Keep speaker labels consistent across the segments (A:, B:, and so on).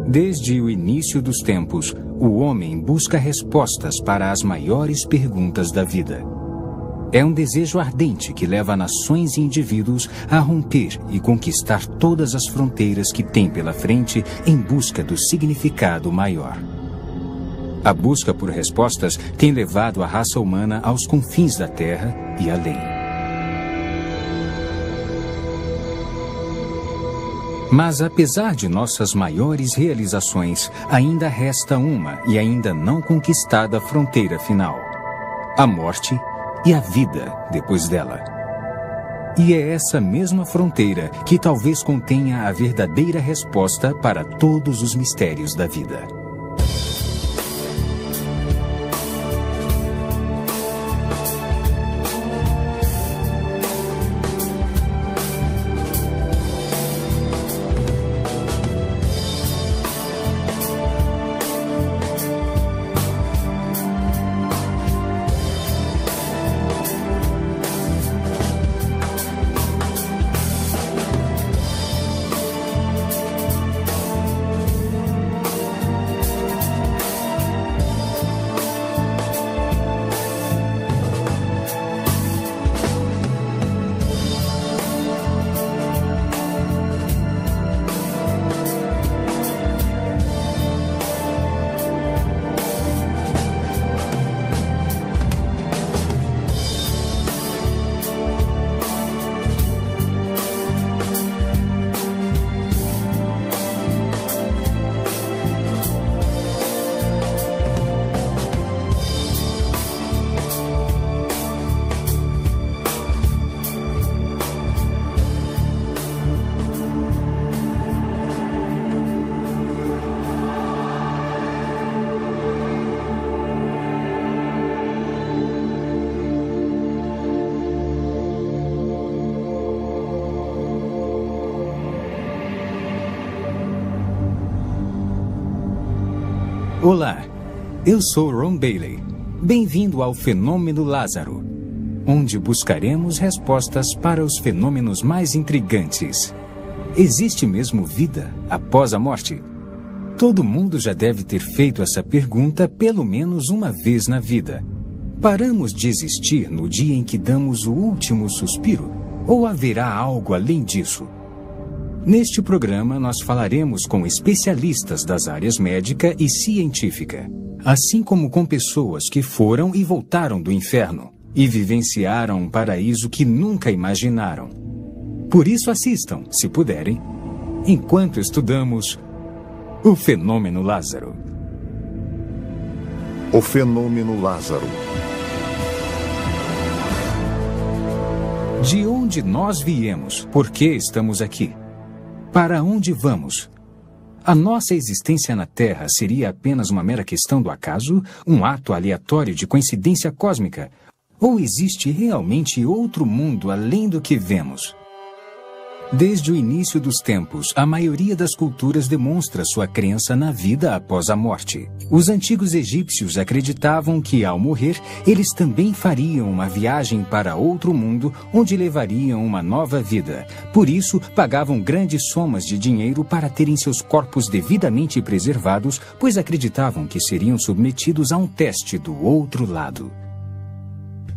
A: Desde o início dos tempos, o homem busca respostas para as maiores perguntas da vida. É um desejo ardente que leva nações e indivíduos a romper e conquistar todas as fronteiras que tem pela frente em busca do significado maior. A busca por respostas tem levado a raça humana aos confins da Terra e além. Mas apesar de nossas maiores realizações, ainda resta uma e ainda não conquistada fronteira final: a morte e a vida depois dela. E é essa mesma fronteira que talvez contenha a verdadeira resposta para todos os mistérios da vida. Olá, eu sou Ron Bailey. Bem-vindo ao Fenômeno Lázaro, onde buscaremos respostas para os fenômenos mais intrigantes. Existe mesmo vida após a morte? Todo mundo já deve ter feito essa pergunta pelo menos uma vez na vida. Paramos de existir no dia em que damos o último suspiro? Ou haverá algo além disso? Neste programa, nós falaremos com especialistas das áreas médica e científica, assim como com pessoas que foram e voltaram do inferno e vivenciaram um paraíso que nunca imaginaram. Por isso assistam, se puderem, enquanto estudamos o Fenômeno Lázaro.
B: O Fenômeno Lázaro.
A: De onde nós viemos? Por que estamos aqui? Para onde vamos? A nossa existência na Terra seria apenas uma mera questão do acaso, um ato aleatório de coincidência cósmica? Ou existe realmente outro mundo além do que vemos? Desde o início dos tempos, a maioria das culturas demonstra sua crença na vida após a morte. Os antigos egípcios acreditavam que, ao morrer, eles também fariam uma viagem para outro mundo, onde levariam uma nova vida. Por isso, pagavam grandes somas de dinheiro para terem seus corpos devidamente preservados, pois acreditavam que seriam submetidos a um teste do outro lado.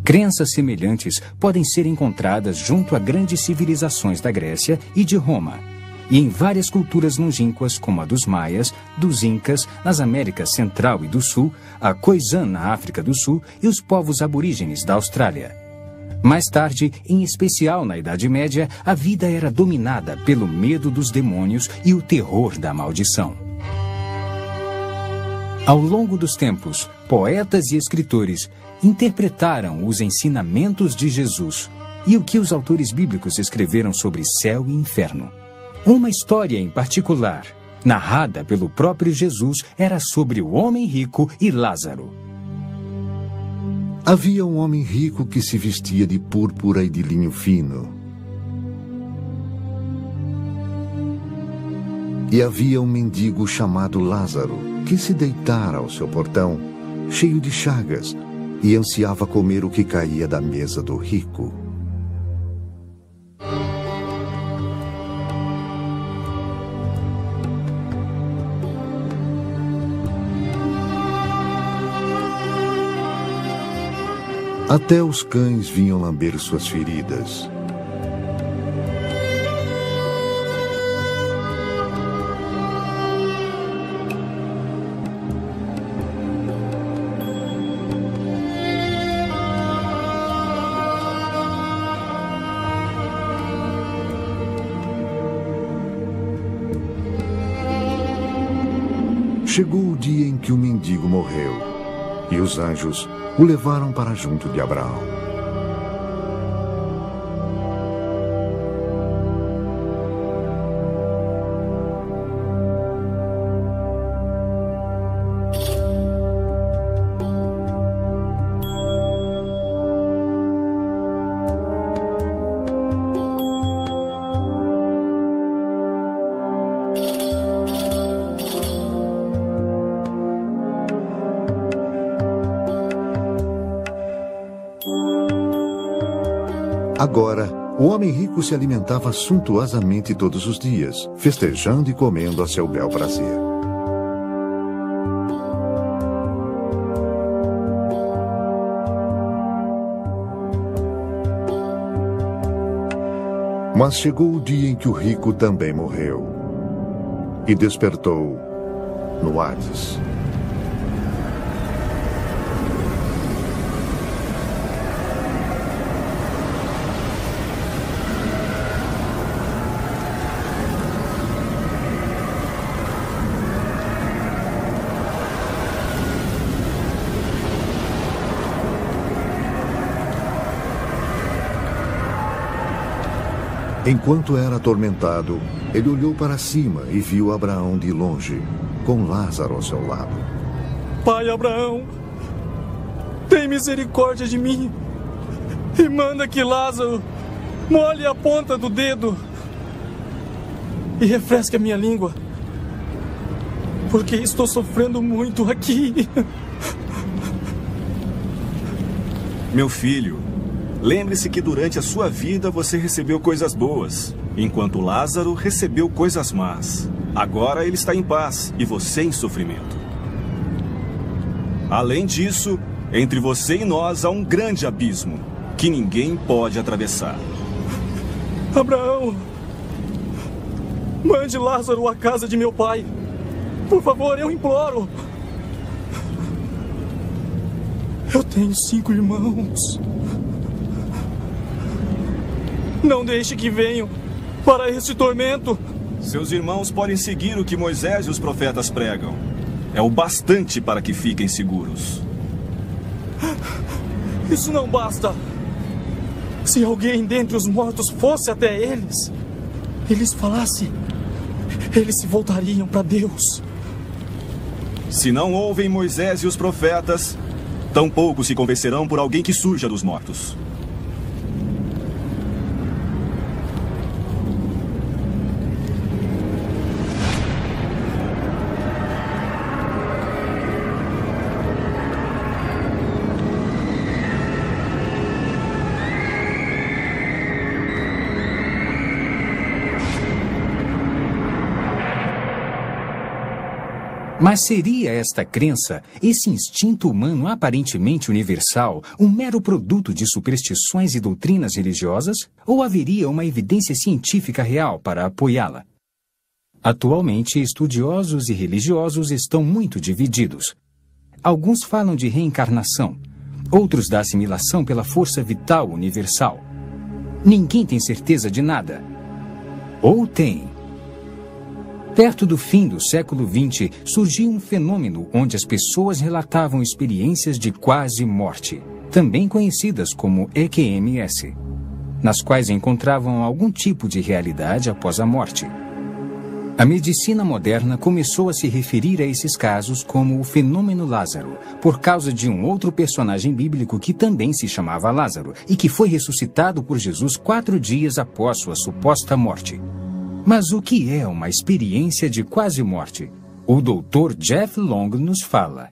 A: Crenças semelhantes podem ser encontradas junto a grandes civilizações da Grécia e de Roma, e em várias culturas longínquas como a dos Maias, dos Incas, nas Américas Central e do Sul, a Khoisan na África do Sul e os povos aborígenes da Austrália. Mais tarde, em especial na Idade Média, a vida era dominada pelo medo dos demônios e o terror da maldição. Ao longo dos tempos, poetas e escritores interpretaram os ensinamentos de Jesus e o que os autores bíblicos escreveram sobre céu e inferno. Uma história em particular, narrada pelo próprio Jesus, era sobre o homem rico e Lázaro.
B: Havia um homem rico que se vestia de púrpura e de linho fino. E havia um mendigo chamado Lázaro, que se deitara ao seu portão, cheio de chagas, e ansiava comer o que caía da mesa do rico. Até os cães vinham lamber suas feridas. Chegou o dia em que o mendigo morreu, e os anjos o levaram para junto de Abraão. Agora, o homem rico se alimentava suntuosamente todos os dias, festejando e comendo a seu bel prazer. Mas chegou o dia em que o rico também morreu e despertou no Hades. Enquanto era atormentado, ele olhou para cima e viu Abraão de longe, com Lázaro ao seu lado.
C: Pai Abraão, tem misericórdia de mim e manda que Lázaro molhe a ponta do dedo e refresque a minha língua, porque estou sofrendo muito aqui.
D: Meu filho, lembre-se que durante a sua vida você recebeu coisas boas, enquanto Lázaro recebeu coisas más. Agora ele está em paz e você em sofrimento. Além disso, entre você e nós há um grande abismo que ninguém pode atravessar.
C: Abraão, mande Lázaro à casa de meu pai. Por favor, eu imploro. Eu tenho 5 irmãos. Não deixe que venham para esse tormento.
D: Seus irmãos podem seguir o que Moisés e os profetas pregam. É o bastante para que fiquem seguros.
C: Isso não basta. Se alguém dentre os mortos fosse até eles, e lhes falasse, eles se voltariam para Deus.
D: Se não ouvem Moisés e os profetas, tampouco se convencerão por alguém que surja dos mortos.
A: Mas seria esta crença, esse instinto humano aparentemente universal, um mero produto de superstições e doutrinas religiosas? Ou haveria uma evidência científica real para apoiá-la? Atualmente, estudiosos e religiosos estão muito divididos. Alguns falam de reencarnação, outros da assimilação pela força vital universal. Ninguém tem certeza de nada. Ou tem? Perto do fim do século XX, surgiu um fenômeno onde as pessoas relatavam experiências de quase morte, também conhecidas como EQMS, nas quais encontravam algum tipo de realidade após a morte. A medicina moderna começou a se referir a esses casos como o fenômeno Lázaro, por causa de um outro personagem bíblico que também se chamava Lázaro e que foi ressuscitado por Jesus 4 dias após sua suposta morte. Mas o que é uma experiência de quase morte? O Dr. Jeff Long nos fala.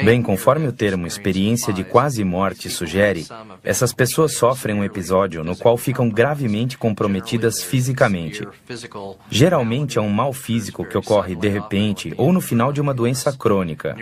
E: Bem, conforme o termo experiência de quase morte sugere, essas pessoas sofrem um episódio no qual ficam gravemente comprometidas fisicamente. Geralmente é um mal físico que ocorre de repente ou no final de uma doença crônica.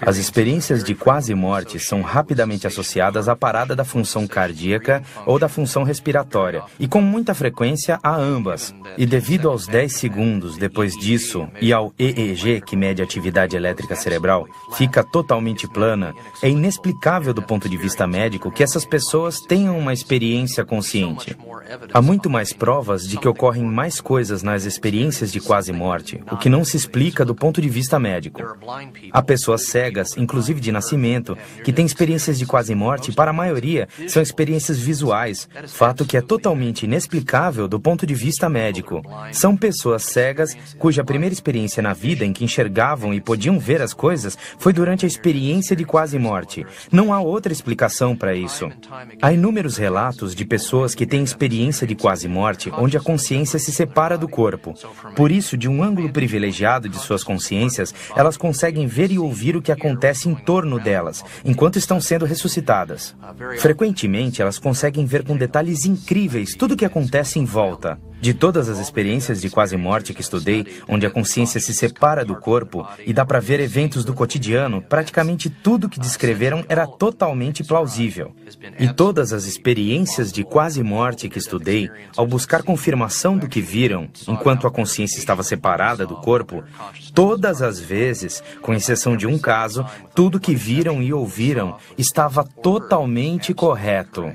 E: As experiências de quase morte são rapidamente associadas à parada da função cardíaca ou da função respiratória, e com muita frequência a ambas. E devido aos 10 segundos depois disso e ao EEG, que mede a atividade elétrica cerebral, fica totalmente plana, é inexplicável do ponto de vista médico que essas pessoas tenham uma experiência consciente. Há muito mais provas de que ocorrem mais coisas nas experiências de quase morte, o que não se explica do ponto de vista médico. Há pessoas cegas, inclusive de nascimento, que têm experiências de quase morte e, para a maioria, são experiências visuais, fato que é totalmente inexplicável do ponto de vista médico. São pessoas cegas cuja primeira experiência na vida em que enxergavam e podiam ver as coisas foi durante a experiência de quase morte. Não há outra explicação para isso. Há inúmeros relatos de pessoas que têm experiência de quase morte onde a consciência se separa do corpo. Por isso, de um ângulo privilegiado de suas consciências, elas conseguem ver e ouvir o que acontece em torno delas, enquanto estão sendo ressuscitadas. Frequentemente, elas conseguem ver com detalhes incríveis tudo o que acontece em volta. De todas as experiências de quase morte que estudei, onde a consciência se separa do corpo e dá para ver eventos do cotidiano, praticamente tudo que descreveram era totalmente plausível. E todas as experiências de quase morte que estudei, ao buscar confirmação do que viram, enquanto a consciência estava separada do corpo, todas as vezes, com exceção de um caso, tudo que viram e ouviram estava totalmente correto.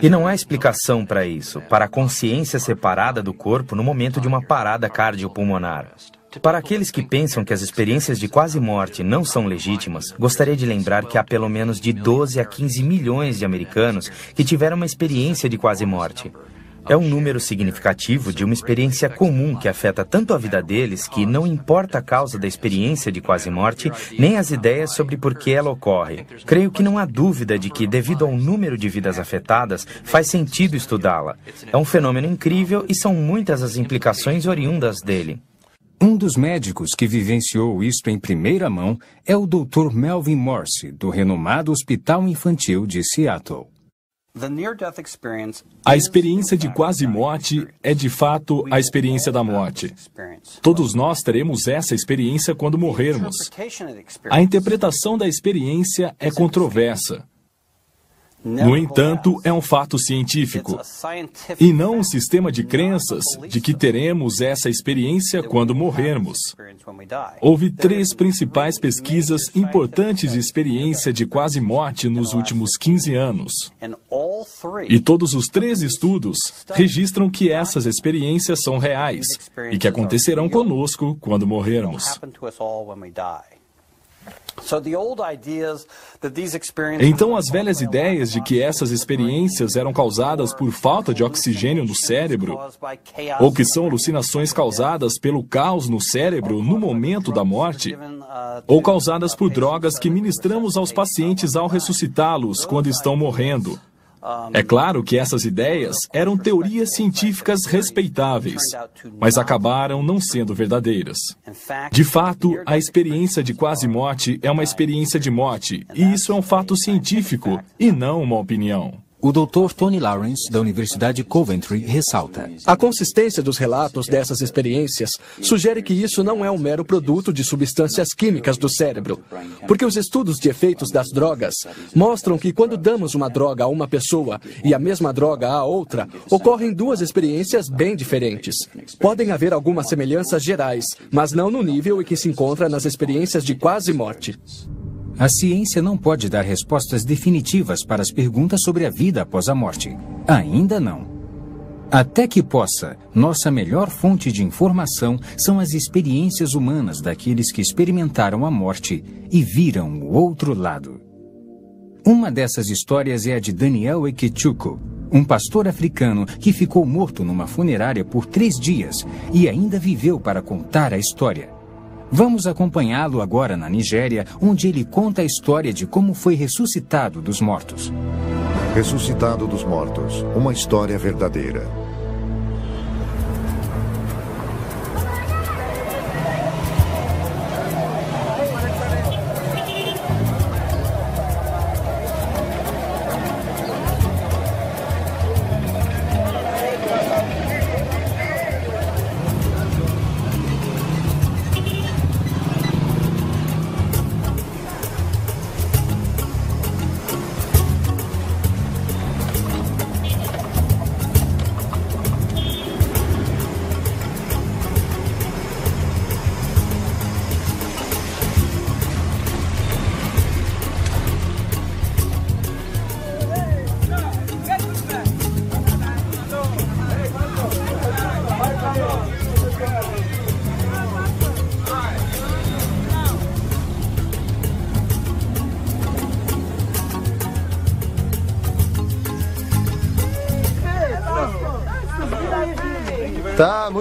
E: E não há explicação para isso, para a consciência separada do corpo no momento de uma parada cardiopulmonar. Para aqueles que pensam que as experiências de quase morte não são legítimas, gostaria de lembrar que há pelo menos de 12 a 15 milhões de americanos que tiveram uma experiência de quase morte. É um número significativo de uma experiência comum que afeta tanto a vida deles que não importa a causa da experiência de quase morte, nem as ideias sobre por que ela ocorre. Creio que não há dúvida de que, devido ao número de vidas afetadas, faz sentido estudá-la. É um fenômeno incrível e são muitas as implicações oriundas dele.
A: Um dos médicos que vivenciou isto em primeira mão é o Dr. Melvin Morse, do renomado Hospital Infantil de Seattle.
F: A experiência de quase morte é de fato a experiência da morte. Todos nós teremos essa experiência quando morrermos. A interpretação da experiência é controversa. No entanto, é um fato científico, e não um sistema de crenças de que teremos essa experiência quando morrermos. Houve 3 principais pesquisas importantes de experiência de quase morte nos últimos 15 anos. E todos os 3 estudos registram que essas experiências são reais e que acontecerão conosco quando morrermos. Então, as velhas ideias de que essas experiências eram causadas por falta de oxigênio no cérebro, ou que são alucinações causadas pelo caos no cérebro no momento da morte, ou causadas por drogas que ministramos aos pacientes ao ressuscitá-los quando estão morrendo. É claro que essas ideias eram teorias científicas respeitáveis, mas acabaram não sendo verdadeiras. De fato, a experiência de quase morte é uma experiência de morte, e isso é um fato científico e não uma opinião.
A: O Dr. Tony Lawrence, da Universidade Coventry, ressalta:
G: a consistência dos relatos dessas experiências sugere que isso não é um mero produto de substâncias químicas do cérebro, porque os estudos de efeitos das drogas mostram que quando damos uma droga a uma pessoa e a mesma droga a outra, ocorrem 2 experiências bem diferentes. Podem haver algumas semelhanças gerais, mas não no nível em que se encontra nas experiências de quase morte.
A: A ciência não pode dar respostas definitivas para as perguntas sobre a vida após a morte. Ainda não. Até que possa, nossa melhor fonte de informação são as experiências humanas daqueles que experimentaram a morte e viram o outro lado. Uma dessas histórias é a de Daniel Ekechuku, um pastor africano que ficou morto numa funerária por 3 dias e ainda viveu para contar a história. Vamos acompanhá-lo agora na Nigéria, onde ele conta a história de como foi ressuscitado dos mortos.
B: Ressuscitado dos mortos, uma história verdadeira.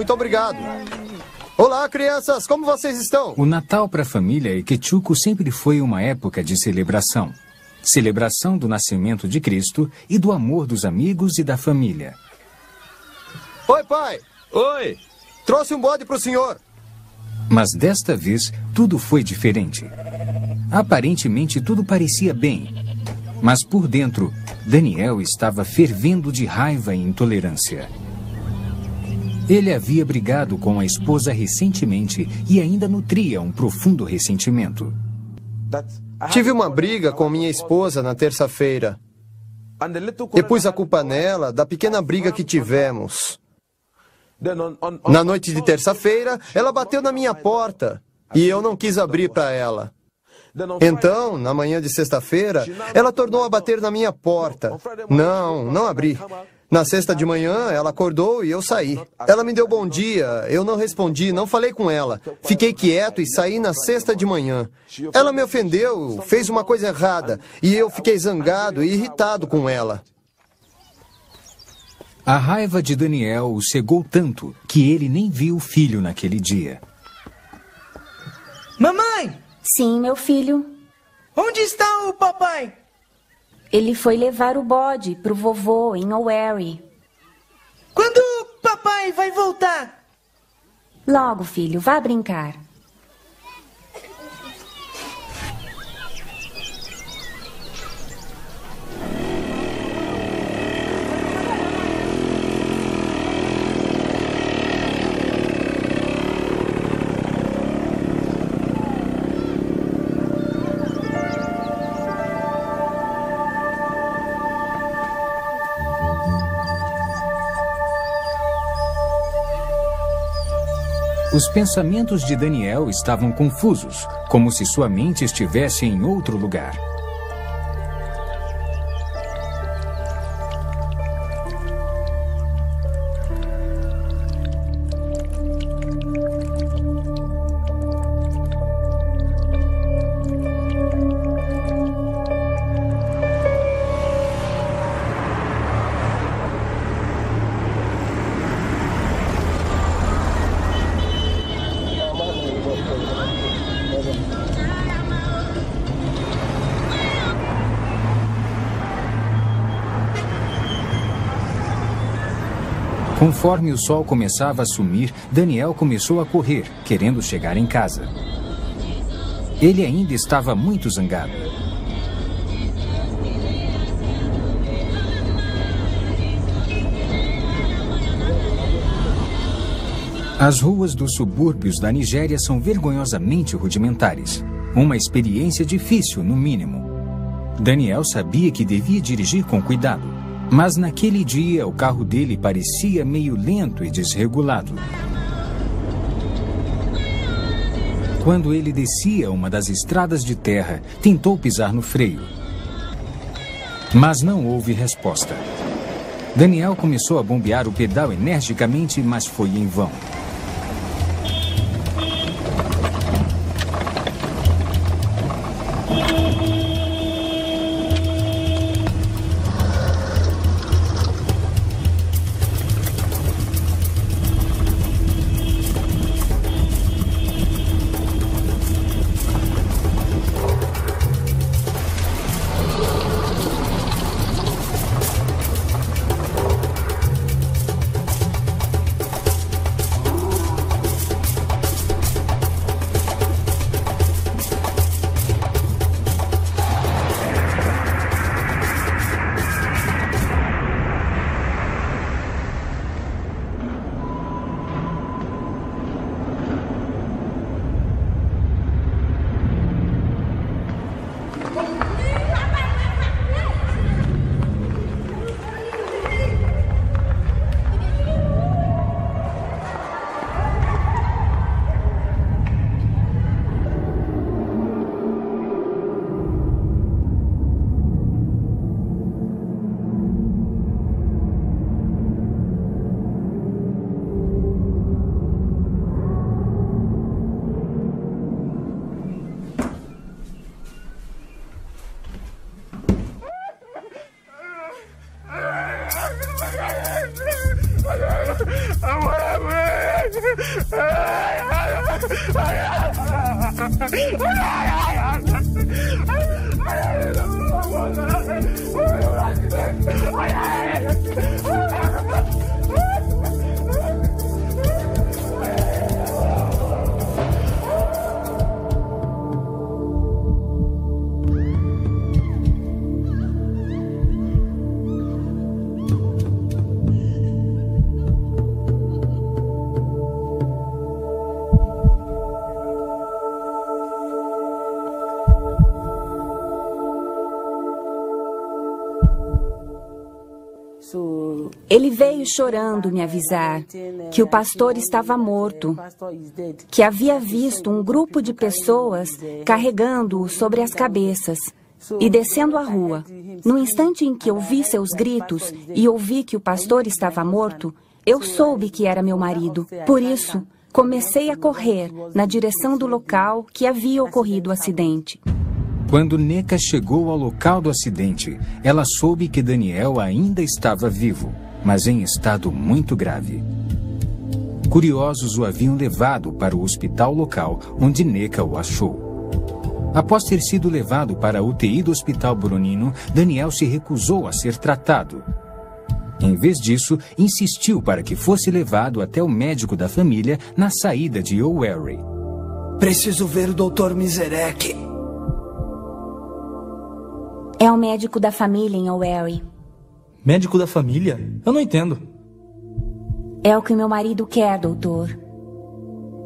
H: muito obrigado. Olá, crianças, como vocês estão?
A: O Natal para a família Ikechukwu sempre foi uma época de celebração. Celebração do nascimento de Cristo e do amor dos amigos e da família.
H: Oi, pai.
D: Oi.
H: Trouxe um bode para o senhor.
A: Mas desta vez, tudo foi diferente. Aparentemente, tudo parecia bem. Mas por dentro, Daniel estava fervendo de raiva e intolerância. Ele havia brigado com a esposa recentemente e ainda nutria um profundo ressentimento.
H: Tive uma briga com minha esposa na terça-feira. E pus a culpa nela da pequena briga que tivemos. Na noite de terça-feira, ela bateu na minha porta e eu não quis abrir para ela. Então, na manhã de sexta-feira, ela tornou a bater na minha porta. Não abri. Na sexta de manhã, ela acordou e eu saí. Ela me deu bom dia, eu não respondi, não falei com ela. Fiquei quieto e saí na sexta de manhã. Ela me ofendeu, fez uma coisa errada, e eu fiquei zangado e irritado com ela.
A: A raiva de Daniel o cegou tanto que ele nem viu o filho naquele dia.
I: Mamãe!
J: Sim, meu filho.
I: Onde está o papai?
J: Ele foi levar o bode pro vovô em Oweri.
I: Quando o papai vai voltar?
J: Logo, filho, vá brincar.
A: Os pensamentos de Daniel estavam confusos, como se sua mente estivesse em outro lugar. Conforme o sol começava a sumir, Daniel começou a correr, querendo chegar em casa. Ele ainda estava muito zangado. As ruas dos subúrbios da Nigéria são vergonhosamente rudimentares. Uma experiência difícil, no mínimo. Daniel sabia que devia dirigir com cuidado. Mas naquele dia, o carro dele parecia meio lento e desregulado. Quando ele descia uma das estradas de terra, tentou pisar no freio. Mas não houve resposta. Daniel começou a bombear o pedal energicamente, mas foi em vão.
J: Ele veio chorando me avisar que o pastor estava morto, que havia visto um grupo de pessoas carregando-o sobre as cabeças e descendo a rua. No instante em que ouvi seus gritos e ouvi que o pastor estava morto, eu soube que era meu marido. Por isso, comecei a correr na direção do local que havia ocorrido o acidente.
A: Quando Neca chegou ao local do acidente, ela soube que Daniel ainda estava vivo, mas em estado muito grave. Curiosos o haviam levado para o hospital local, onde Neca o achou. Após ter sido levado para a UTI do Hospital Boronino, Daniel se recusou a ser tratado. Em vez disso, insistiu para que fosse levado até o médico da família na saída de O'Wary.
I: Preciso ver o Dr. Miserec.
J: É o médico da família em O'Wary.
C: Médico da família? Eu não entendo.
J: É o que meu marido quer, doutor.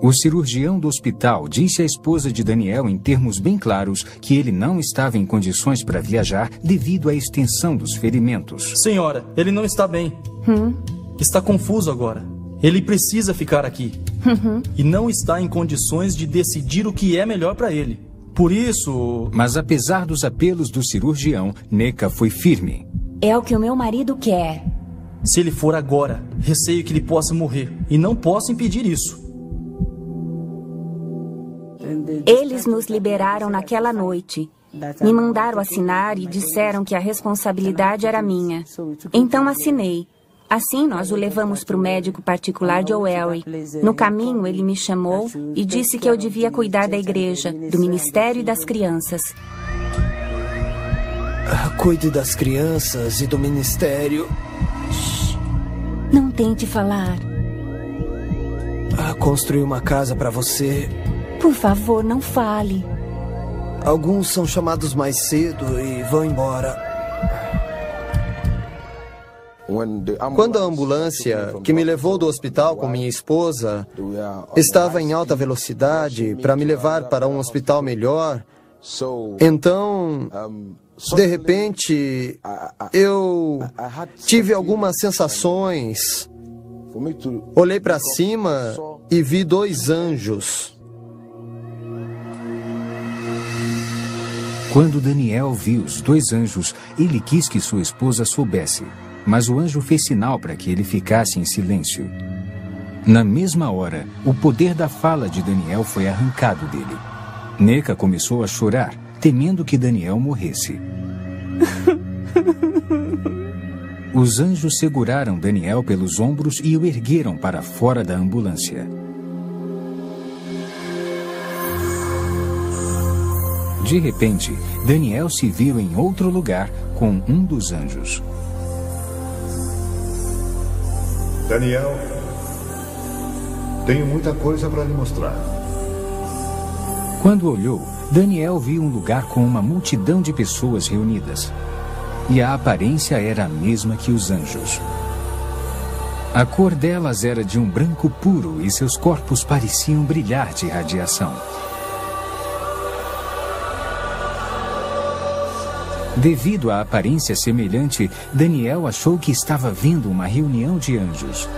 A: O cirurgião do hospital disse à esposa de Daniel em termos bem claros que ele não estava em condições para viajar devido à extensão dos ferimentos.
C: Senhora, ele não está bem. Está confuso agora. Ele precisa ficar aqui. E não está em condições de decidir o que é melhor para ele. Por isso...
A: Mas apesar dos apelos do cirurgião, Neca foi firme.
J: É o que o meu marido quer.
C: Se ele for agora, receio que ele possa morrer. E não posso impedir isso.
J: Eles nos liberaram naquela noite. Me mandaram assinar e disseram que a responsabilidade era minha. Então assinei. Assim, nós o levamos para o médico particular de O'Wary. No caminho, ele me chamou e disse que eu devia cuidar da igreja, do ministério e das crianças.
I: Cuide das crianças e do ministério.
J: Não tente falar.
I: Construir uma casa para você.
J: Por favor, não fale.
I: Alguns são chamados mais cedo e vão embora.
H: Quando a ambulância que me levou do hospital com minha esposa estava em alta velocidade para me levar para um hospital melhor, então, de repente, eu tive algumas sensações. Olhei para cima e vi 2 anjos.
A: Quando Daniel viu os 2 anjos, ele quis que sua esposa soubesse. Mas o anjo fez sinal para que ele ficasse em silêncio. Na mesma hora, o poder da fala de Daniel foi arrancado dele. Neca começou a chorar, temendo que Daniel morresse. Os anjos seguraram Daniel pelos ombros e o ergueram para fora da ambulância. De repente, Daniel se viu em outro lugar com um dos anjos.
B: Daniel, tenho muita coisa para lhe mostrar.
A: Quando olhou, Daniel viu um lugar com uma multidão de pessoas reunidas. E a aparência era a mesma que os anjos. A cor delas era de um branco puro e seus corpos pareciam brilhar de radiação. Devido à aparência semelhante, Daniel achou que estava vendo uma reunião de anjos.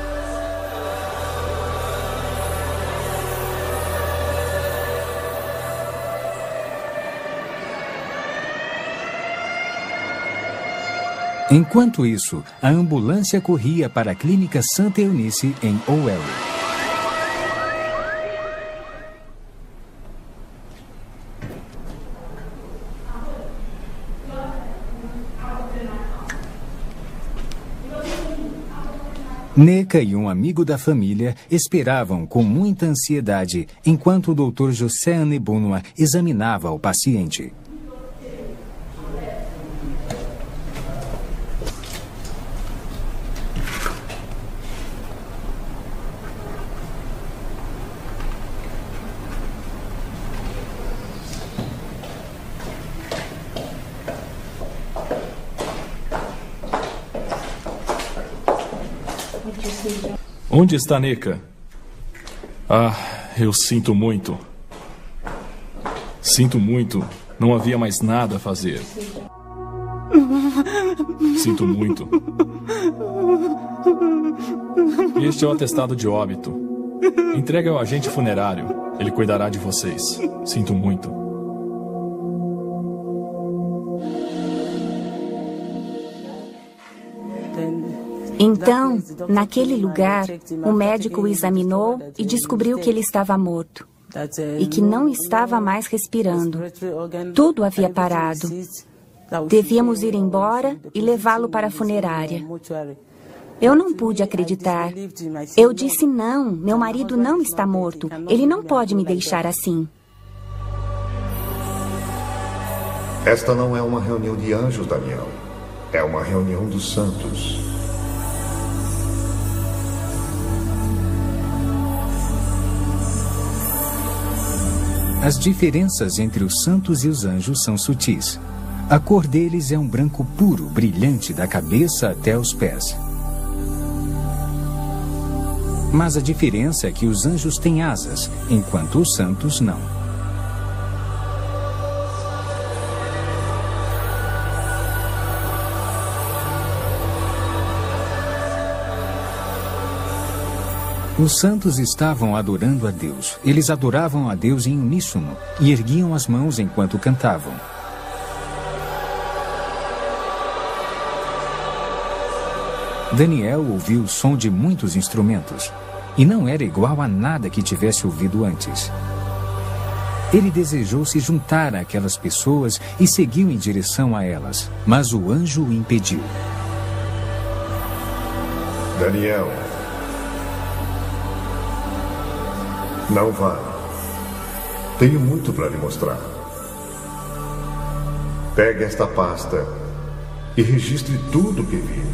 A: Enquanto isso, a ambulância corria para a clínica Santa Eunice em O'Wary. Neca e um amigo da família esperavam com muita ansiedade enquanto o Dr. José Anebunua examinava o paciente.
F: Onde está Neca? Ah, eu sinto muito. Sinto muito. Não havia mais nada a fazer. Sinto muito. Este é o atestado de óbito. Entregue ao agente funerário. Ele cuidará de vocês. Sinto muito.
J: Então, naquele lugar, o médico o examinou e descobriu que ele estava morto e que não estava mais respirando. Tudo havia parado. Devíamos ir embora e levá-lo para a funerária. Eu não pude acreditar. Eu disse não, meu marido não está morto. Ele não pode me deixar assim.
B: Esta não é uma reunião de anjos, Daniel. É uma reunião dos santos.
A: As diferenças entre os santos e os anjos são sutis. A cor deles é um branco puro, brilhante da cabeça até os pés. Mas a diferença é que os anjos têm asas, enquanto os santos não. Os santos estavam adorando a Deus. Eles adoravam a Deus em uníssono e erguiam as mãos enquanto cantavam. Daniel ouviu o som de muitos instrumentos e não era igual a nada que tivesse ouvido antes. Ele desejou se juntar àquelas pessoas e seguiu em direção a elas, mas o anjo o impediu.
B: Daniel, não vá. Tenho muito para lhe mostrar. Pegue esta pasta e registre tudo o que viu.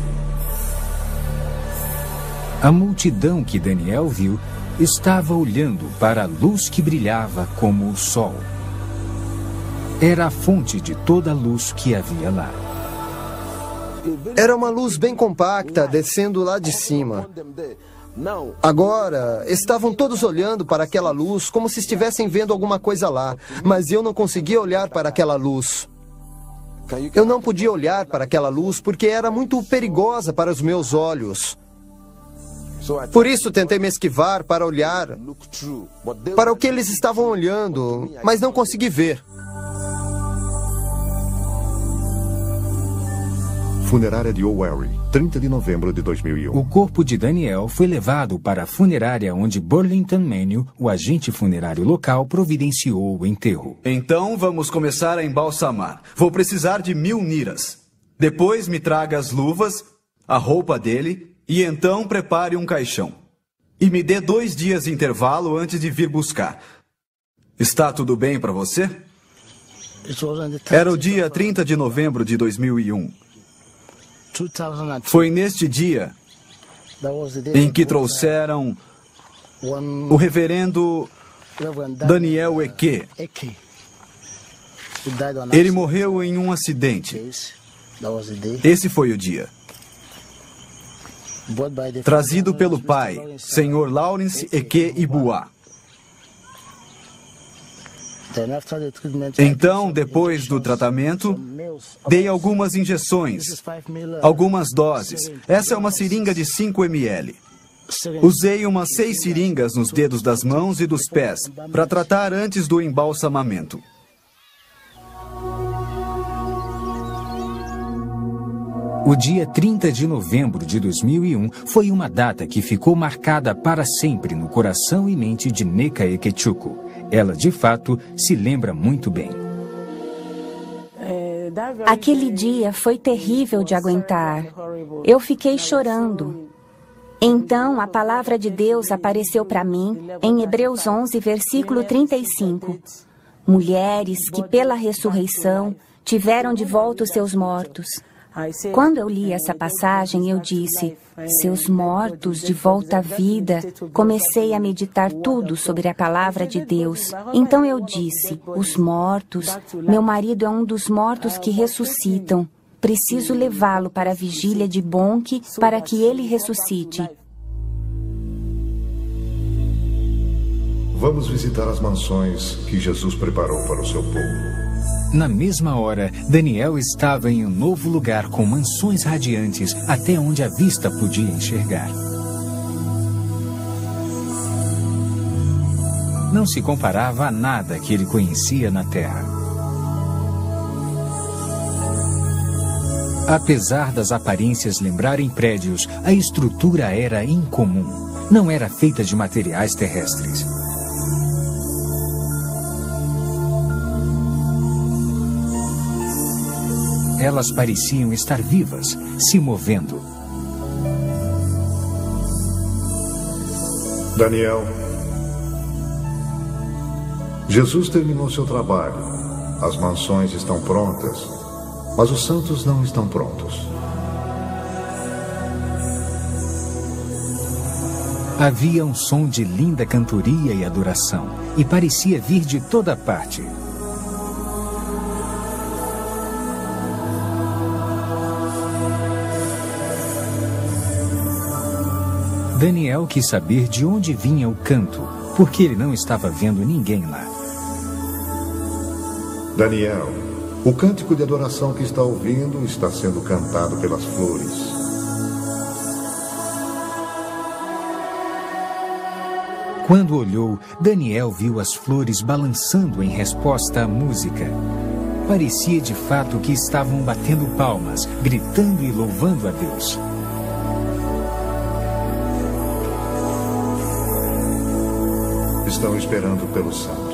A: A multidão que Daniel viu estava olhando para a luz que brilhava como o sol. Era a fonte de toda a luz que havia lá.
H: Era uma luz bem compacta, descendo lá de cima. Agora, estavam todos olhando para aquela luz como se estivessem vendo alguma coisa lá, mas eu não conseguia olhar para aquela luz. Eu não podia olhar para aquela luz porque era muito perigosa para os meus olhos. Por isso tentei me esquivar para olhar para o que eles estavam olhando, mas não consegui ver.
B: Funerária de Owerri, 30 de novembro de 2001.
A: O corpo de Daniel foi levado para a funerária onde Burlington Manio, o agente funerário local, providenciou o enterro.
K: Então vamos começar a embalsamar. Vou precisar de 1000 niras. Depois me traga as luvas, a roupa dele e então prepare um caixão. E me dê 2 dias de intervalo antes de vir buscar. Está tudo bem para você? Era o dia 30 de novembro de 2001. Foi neste dia em que trouxeram o reverendo Daniel Eke. Ele morreu em um acidente. Esse foi o dia. Trazido pelo pai, Sr. Lawrence Eke Ibua. Então, depois do tratamento, dei algumas injeções, algumas doses. Essa é uma seringa de 5 ml. Usei umas 6 seringas nos dedos das mãos e dos pés para tratar antes do embalsamamento.
A: O dia 30 de novembro de 2001 foi uma data que ficou marcada para sempre no coração e mente de Neca Ekechukwu. Ela, de fato, se lembra muito bem.
J: Aquele dia foi terrível de aguentar. Eu fiquei chorando. Então a palavra de Deus apareceu para mim em Hebreus 11, versículo 35. Mulheres que pela ressurreição tiveram de volta os seus mortos. Quando eu li essa passagem, eu disse, seus mortos de volta à vida. Comecei a meditar tudo sobre a palavra de Deus. Então eu disse, os mortos, meu marido é um dos mortos que ressuscitam. Preciso levá-lo para a vigília de Bonk para que ele ressuscite.
B: Vamos visitar as mansões que Jesus preparou para o seu povo.
A: Na mesma hora, Daniel estava em um novo lugar com mansões radiantes até onde a vista podia enxergar. Não se comparava a nada que ele conhecia na terra. Apesar das aparências lembrarem prédios, a estrutura era incomum. Não era feita de materiais terrestres. Elas pareciam estar vivas, se movendo.
B: Daniel, Jesus terminou seu trabalho. As mansões estão prontas, mas os santos não estão prontos.
A: Havia um som de linda cantoria e adoração, e parecia vir de toda parte. Daniel quis saber de onde vinha o canto, porque ele não estava vendo ninguém lá.
B: Daniel, o cântico de adoração que está ouvindo está sendo cantado pelas flores.
A: Quando olhou, Daniel viu as flores balançando em resposta à música. Parecia de fato que estavam batendo palmas, gritando e louvando a Deus.
B: Estão esperando pelos santos.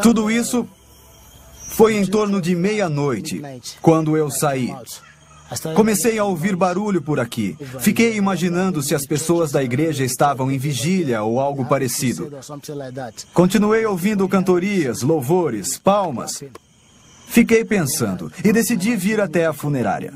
K: Tudo isso foi em torno de meia-noite, quando eu saí. Comecei a ouvir barulho por aqui. Fiquei imaginando se as pessoas da igreja estavam em vigília ou algo parecido. Continuei ouvindo cantorias, louvores, palmas. Fiquei pensando e decidi vir até a funerária.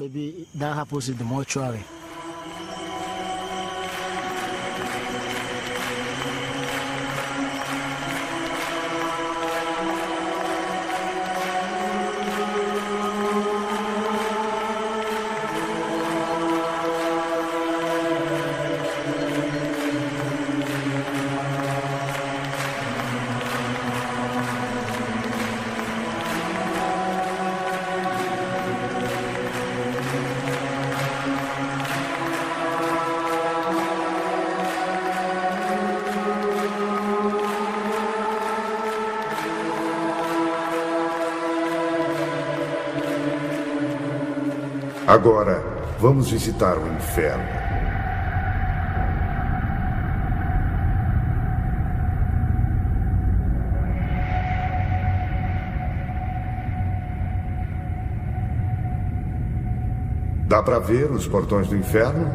B: Agora, vamos visitar o inferno. Dá para ver os portões do inferno?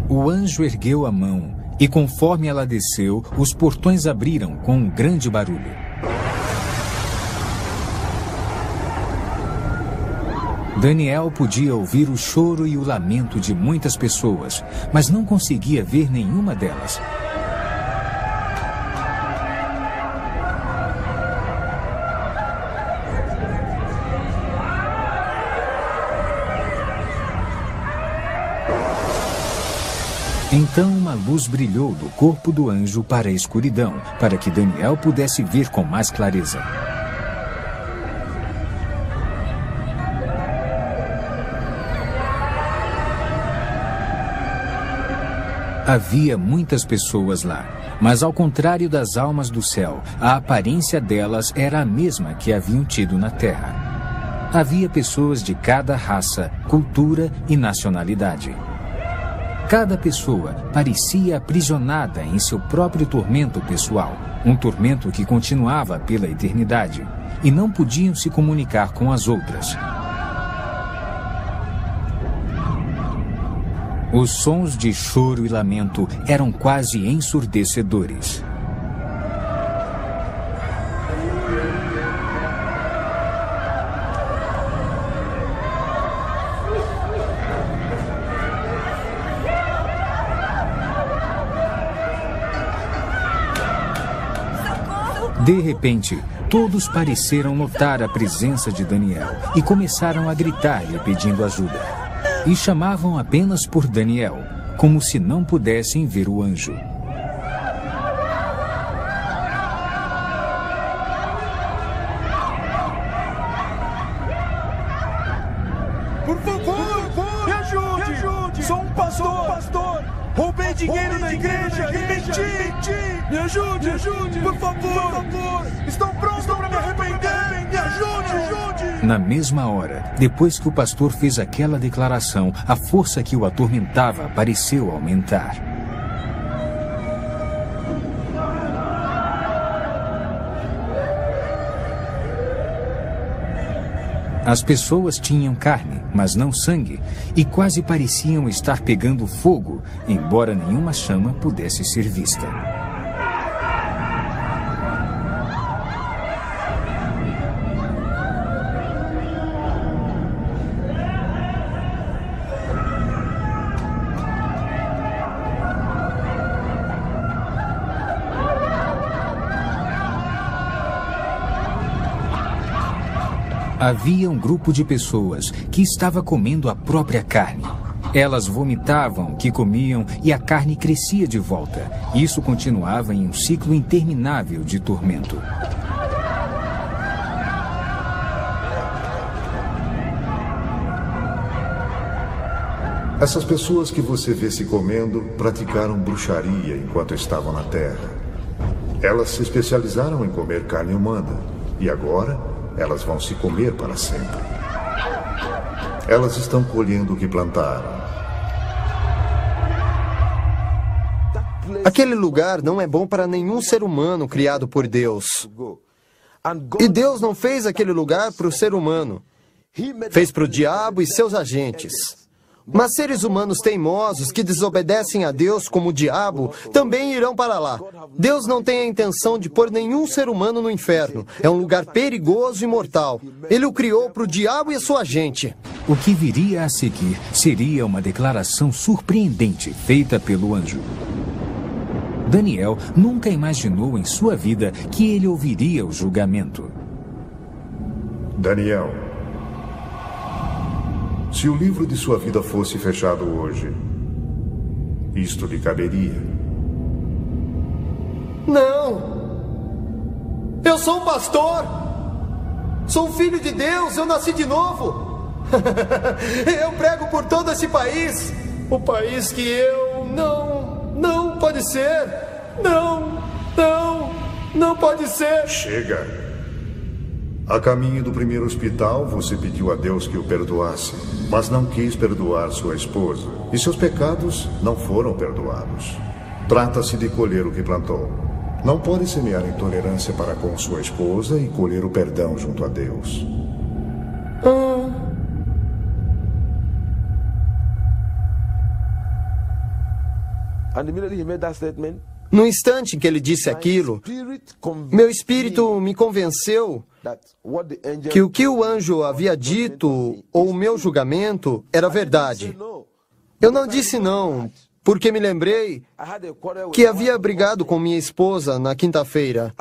A: O anjo ergueu a mão e, conforme ela desceu, os portões abriram com um grande barulho. Daniel podia ouvir o choro e o lamento de muitas pessoas, mas não conseguia ver nenhuma delas. Então uma luz brilhou do corpo do anjo para a escuridão, para que Daniel pudesse ver com mais clareza. Havia muitas pessoas lá, mas ao contrário das almas do céu, a aparência delas era a mesma que haviam tido na terra. Havia pessoas de cada raça, cultura e nacionalidade. Cada pessoa parecia aprisionada em seu próprio tormento pessoal, um tormento que continuava pela eternidade, e não podiam se comunicar com as outras. Os sons de choro e lamento eram quase ensurdecedores. De repente, todos pareceram notar a presença de Daniel e começaram a gritar-lhe pedindo ajuda. E chamavam apenas por Daniel, como se não pudessem ver o anjo.
L: Por favor, me ajude! Sou um pastor! Roubei dinheiro na igreja e menti! Me ajude! Por favor! Estou pronto para me arrepender! Me ajude!
A: Na mesma hora, depois que o pastor fez aquela declaração, a força que o atormentava pareceu aumentar. As pessoas tinham carne, mas não sangue, e quase pareciam estar pegando fogo, embora nenhuma chama pudesse ser vista. Havia um grupo de pessoas que estava comendo a própria carne. Elas vomitavam o que comiam e a carne crescia de volta. Isso continuava em um ciclo interminável de tormento.
B: Essas pessoas que você vê se comendo praticaram bruxaria enquanto estavam na Terra. Elas se especializaram em comer carne humana e agora elas vão se comer para sempre. Elas estão colhendo o que plantaram.
H: Aquele lugar não é bom para nenhum ser humano criado por Deus. E Deus não fez aquele lugar para o ser humano. Fez para o diabo e seus agentes. Mas seres humanos teimosos que desobedecem a Deus como o diabo também irão para lá. Deus não tem a intenção de pôr nenhum ser humano no inferno. É um lugar perigoso e mortal. Ele o criou para o diabo e a sua gente.
A: O que viria a seguir seria uma declaração surpreendente feita pelo anjo. Daniel nunca imaginou em sua vida que ele ouviria o julgamento.
B: Daniel, se o livro de sua vida fosse fechado hoje, isto lhe caberia?
H: Não! Eu sou um pastor! Sou um filho de Deus, eu nasci de novo! Eu prego por todo esse país! O país que eu... Não pode ser! Não pode ser!
B: Chega! A caminho do primeiro hospital, você pediu a Deus que o perdoasse, mas não quis perdoar sua esposa. E seus pecados não foram perdoados. Trata-se de colher o que plantou. Não pode semear intolerância para com sua esposa e colher o perdão junto a Deus.
H: No instante em que ele disse aquilo, meu espírito me convenceu que o que o anjo havia dito, ou o meu julgamento, era verdade. Eu não disse não, porque me lembrei que havia brigado com minha esposa na quinta-feira.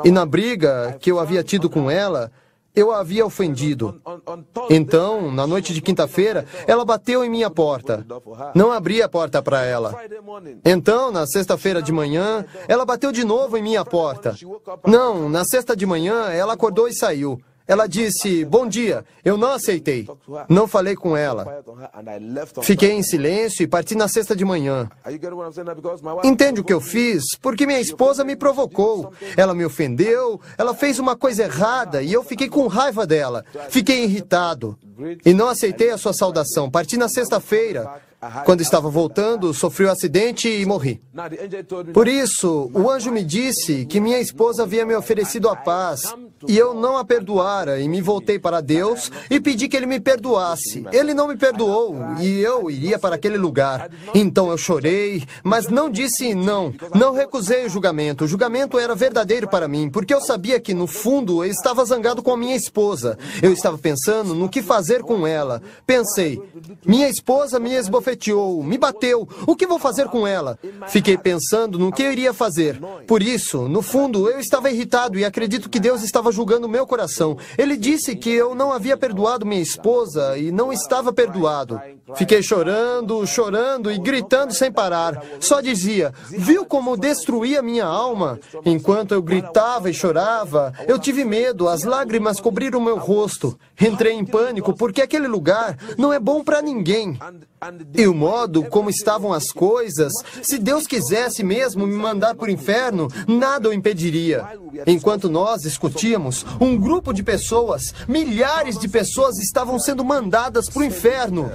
H: E na briga que eu havia tido com ela, eu a havia ofendido. Então, na noite de quinta-feira, ela bateu em minha porta. Não abri a porta para ela. Então, na sexta-feira de manhã, ela bateu de novo em minha porta. Não, na sexta de manhã, ela acordou e saiu. Ela disse, bom dia. Eu não aceitei. Não falei com ela. Fiquei em silêncio e parti na sexta de manhã. Entende o que eu fiz? Porque minha esposa me provocou. Ela me ofendeu, ela fez uma coisa errada e eu fiquei com raiva dela. Fiquei irritado. E não aceitei a sua saudação. Parti na sexta-feira. Quando estava voltando, sofri um acidente e morri. Por isso, o anjo me disse que minha esposa havia me oferecido a paz e eu não a perdoara e me voltei para Deus e pedi que Ele me perdoasse. Ele não me perdoou e eu iria para aquele lugar. Então eu chorei, mas não disse não. Não recusei o julgamento. O julgamento era verdadeiro para mim, porque eu sabia que, no fundo, eu estava zangado com a minha esposa. Eu estava pensando no que fazer com ela. Pensei, minha esposa me esbofeteou, me bateu. O que vou fazer com ela? Fiquei pensando no que eu iria fazer. Por isso, no fundo, eu estava irritado e acredito que Deus estava julgando o meu coração. Ele disse que eu não havia perdoado minha esposa e não estava perdoado. Fiquei chorando, chorando e gritando sem parar. Só dizia, viu como destruía minha alma? Enquanto eu gritava e chorava, eu tive medo, as lágrimas cobriram meu rosto. Entrei em pânico porque aquele lugar não é bom para ninguém. E o modo como estavam as coisas, se Deus quisesse mesmo me mandar para o inferno, nada o impediria. Enquanto nós discutíamos, um grupo de pessoas, milhares de pessoas estavam sendo mandadas para o inferno.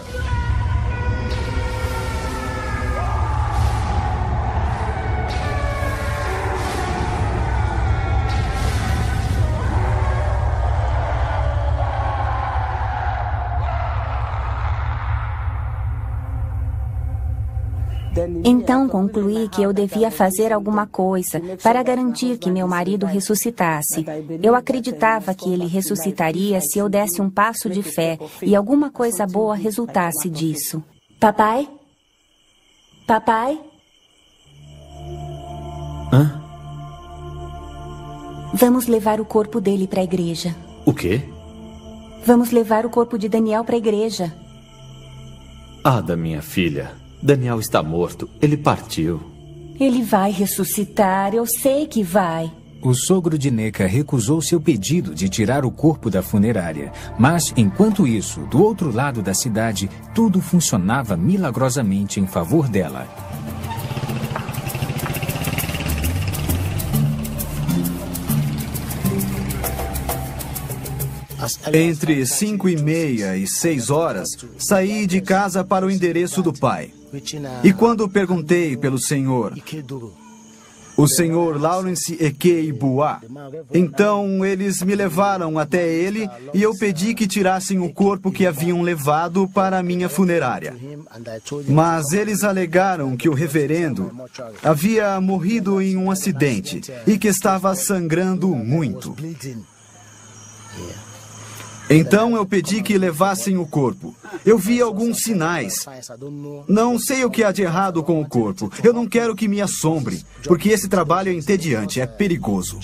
J: Então concluí que eu devia fazer alguma coisa para garantir que meu marido ressuscitasse. Eu acreditava que ele ressuscitaria se eu desse um passo de fé e alguma coisa boa resultasse disso. Papai? Papai?
M: Hã?
J: Vamos levar o corpo dele para a igreja.
M: O quê?
J: Vamos levar o corpo de Daniel para a igreja.
M: Ada, minha filha. Daniel está morto. Ele partiu.
J: Ele vai ressuscitar, eu sei que vai.
A: O sogro de Neca recusou seu pedido de tirar o corpo da funerária. Mas, enquanto isso, do outro lado da cidade, tudo funcionava milagrosamente em favor dela.
K: Entre 5:30 e 6 horas, saí de casa para o endereço do pai. E quando perguntei pelo senhor, o senhor Lawrence Ekei Bua, então eles me levaram até ele e eu pedi que tirassem o corpo que haviam levado para a minha funerária. Mas eles alegaram que o reverendo havia morrido em um acidente e que estava sangrando muito. Então eu pedi que levassem o corpo. Eu vi alguns sinais. Não sei o que há de errado com o corpo. Eu não quero que me assombre, porque esse trabalho é entediante, é perigoso.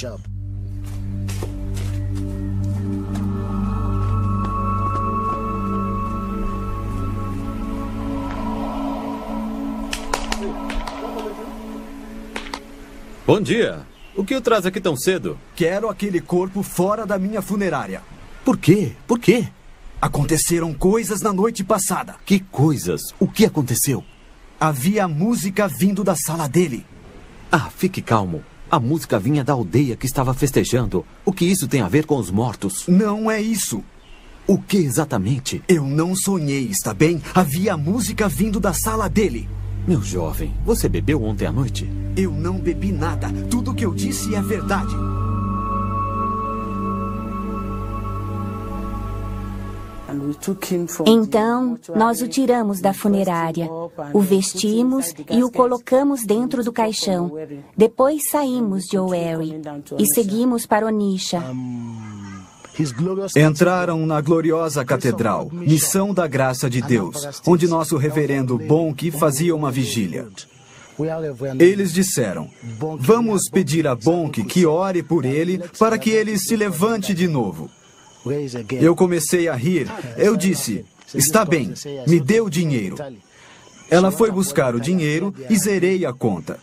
M: Bom dia. O que o traz aqui tão cedo?
K: Quero aquele corpo fora da minha funerária.
M: Por quê? Por quê?
K: Aconteceram coisas na noite passada.
M: Que coisas? O que aconteceu?
K: Havia música vindo da sala dele.
M: Ah, fique calmo. A música vinha da aldeia que estava festejando. O que isso tem a ver com os mortos?
K: Não é isso.
M: O que exatamente?
K: Eu não sonhei, está bem? Havia música vindo da sala dele.
M: Meu jovem, você bebeu ontem à noite?
K: Eu não bebi nada. Tudo o que eu disse é verdade.
J: Então, nós o tiramos da funerária, o vestimos e o colocamos dentro do caixão. Depois saímos de Owerri e seguimos para Onisha.
K: Entraram na gloriosa catedral, Missão da Graça de Deus, onde nosso reverendo Bonk fazia uma vigília. Eles disseram, vamos pedir a Bonk que ore por ele para que ele se levante de novo. Eu comecei a rir. Eu disse, está bem, me dê o dinheiro. Ela foi buscar o dinheiro e zerei a conta.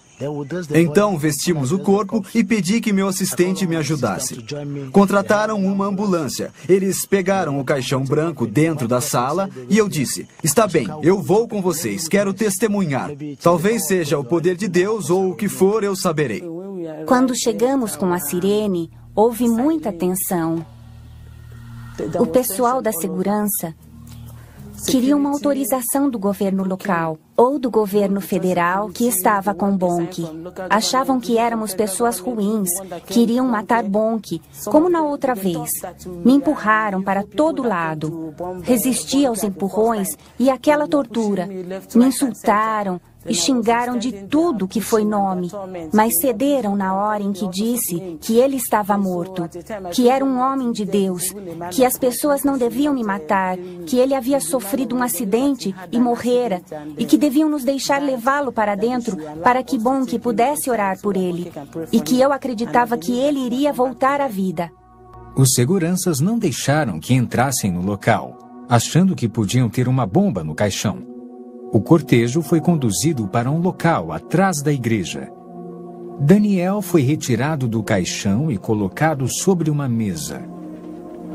K: Então vestimos o corpo e pedi que meu assistente me ajudasse. Contrataram uma ambulância. Eles pegaram o caixão branco dentro da sala e eu disse, está bem, eu vou com vocês, quero testemunhar. Talvez seja o poder de Deus ou o que for, eu saberei.
J: Quando chegamos com a sirene, houve muita tensão. O pessoal da segurança queria uma autorização do governo local ou do governo federal que estava com Bonk. Achavam que éramos pessoas ruins, queriam matar Bonk, como na outra vez. Me empurraram para todo lado. Resisti aos empurrões e àquela tortura. Me insultaram e xingaram de tudo que foi nome, mas cederam na hora em que disse que ele estava morto, que era um homem de Deus, que as pessoas não deviam me matar, que ele havia sofrido um acidente e morrera, e que deviam nos deixar levá-lo para dentro para que Bonk pudesse orar por ele, e que eu acreditava que ele iria voltar à vida.
A: Os seguranças não deixaram que entrassem no local, achando que podiam ter uma bomba no caixão. O cortejo foi conduzido para um local atrás da igreja. Daniel foi retirado do caixão e colocado sobre uma mesa.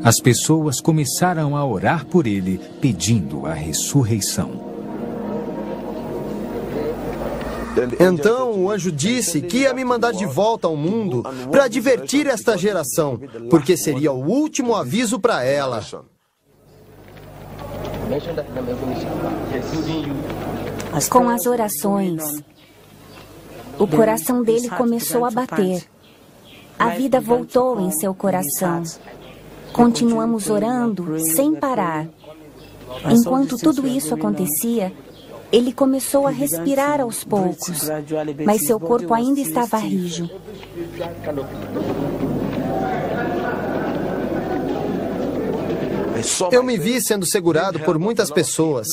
A: As pessoas começaram a orar por ele, pedindo a ressurreição.
H: Então o anjo disse que ia me mandar de volta ao mundo para advertir esta geração, porque seria o último aviso para ela.
J: Com as orações, o coração dele começou a bater. A vida voltou em seu coração. Continuamos orando sem parar. Enquanto tudo isso acontecia, ele começou a respirar aos poucos, mas seu corpo ainda estava rijo.
H: Eu me vi sendo segurado por muitas pessoas.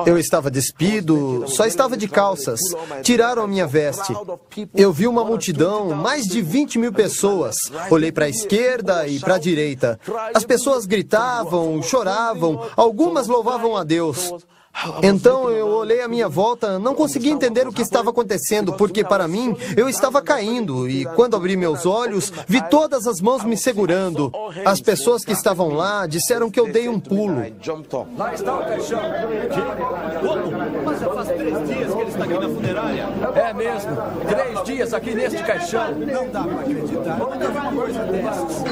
H: Eu estava despido, só estava de calças. Tiraram a minha veste. Eu vi uma multidão, mais de 20.000 pessoas. Olhei para a esquerda e para a direita. As pessoas gritavam, choravam, algumas louvavam a Deus. Então eu olhei à minha volta, não conseguia entender o que estava acontecendo, porque para mim eu estava caindo e quando abri meus olhos, vi todas as mãos me segurando. As pessoas que estavam lá disseram que eu dei um pulo.
N: Lá está o caixão. Como? Mas já faz 3 dias que ele está aqui na funerária.
G: É mesmo, 3 dias aqui neste caixão.
N: Não dá para acreditar, não dá uma coisa dessas.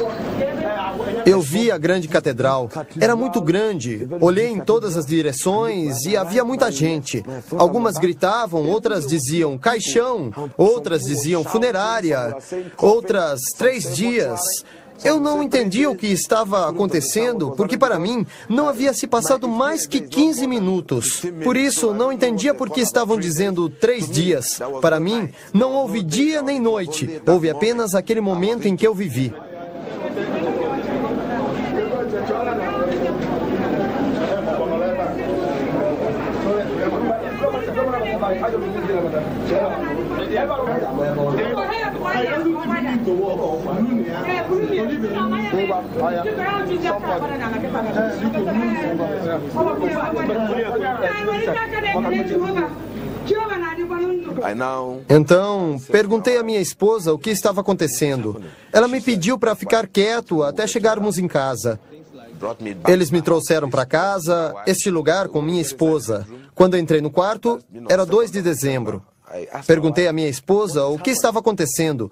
H: Eu vi a grande catedral, era muito grande, olhei em todas as direções e havia muita gente. Algumas gritavam, outras diziam caixão, outras diziam funerária, outras 3 dias. Eu não entendia o que estava acontecendo, porque para mim não havia se passado mais que 15 minutos. Por isso, não entendia por que estavam dizendo 3 dias. Para mim, não houve dia nem noite, houve apenas aquele momento em que eu vivi. Então, perguntei à minha esposa o que estava acontecendo. Ela me pediu para ficar quieto até chegarmos em casa. Eles me trouxeram para casa, este lugar com minha esposa. Quando eu entrei no quarto, era 2 de dezembro. Perguntei à minha esposa o que estava acontecendo.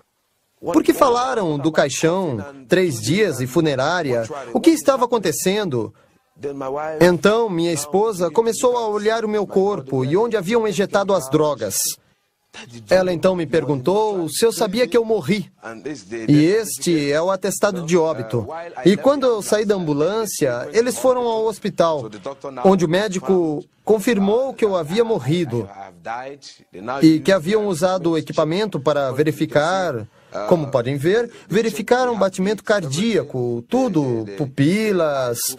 H: Porque falaram do caixão, 3 dias e funerária. O que estava acontecendo? Então, minha esposa começou a olhar o meu corpo e onde haviam injetado as drogas. Ela então me perguntou se eu sabia que eu morri. E este é o atestado de óbito. E quando eu saí da ambulância, eles foram ao hospital, onde o médico confirmou que eu havia morrido e que haviam usado o equipamento para verificar, como podem ver, verificaram o batimento cardíaco, tudo, pupilas.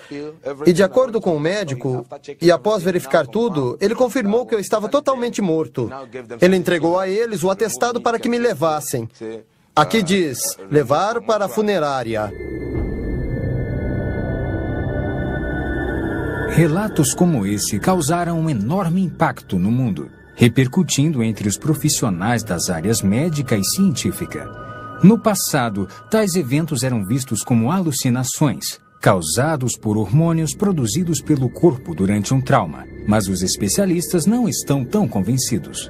H: E de acordo com o médico, e após verificar tudo, ele confirmou que eu estava totalmente morto. Ele entregou a eles o atestado para que me levassem. Aqui diz, levar para a funerária.
A: Relatos como esse causaram um enorme impacto no mundo, repercutindo entre os profissionais das áreas médica e científica. No passado, tais eventos eram vistos como alucinações, causados por hormônios produzidos pelo corpo durante um trauma, mas os especialistas não estão tão convencidos.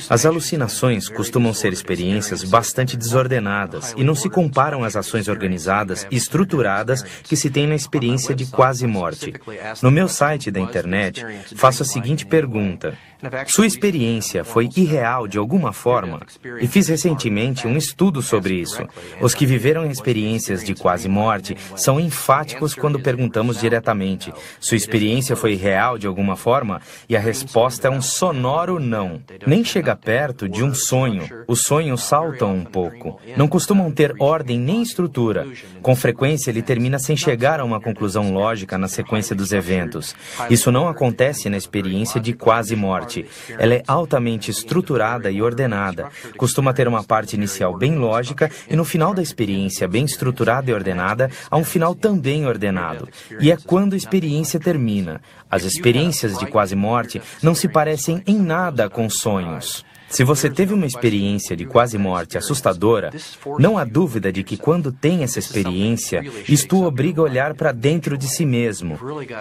E: As alucinações costumam ser experiências bastante desordenadas e não se comparam às ações organizadas e estruturadas que se tem na experiência de quase morte. No meu site da internet, faço a seguinte pergunta: sua experiência foi irreal de alguma forma? E fiz recentemente um estudo sobre isso. Os que viveram experiências de quase morte são enfáticos quando perguntamos diretamente: sua experiência foi real de alguma forma? E a resposta é um sonoro não. Nem chega perto de um sonho. Os sonhos saltam um pouco. Não costumam ter ordem nem estrutura. Com frequência, ele termina sem chegar a uma conclusão lógica na sequência dos eventos. Isso não acontece na experiência de quase morte. Ela é altamente estruturada e ordenada. Costuma ter uma parte inicial bem lógica e no final da experiência bem estruturada e ordenada, há um final também ordenado. E é quando a experiência termina. As experiências de quase morte não se parecem em nada com sonhos. Se você teve uma experiência de quase morte assustadora, não há dúvida de que quando tem essa experiência, isto o obriga a olhar para dentro de si mesmo.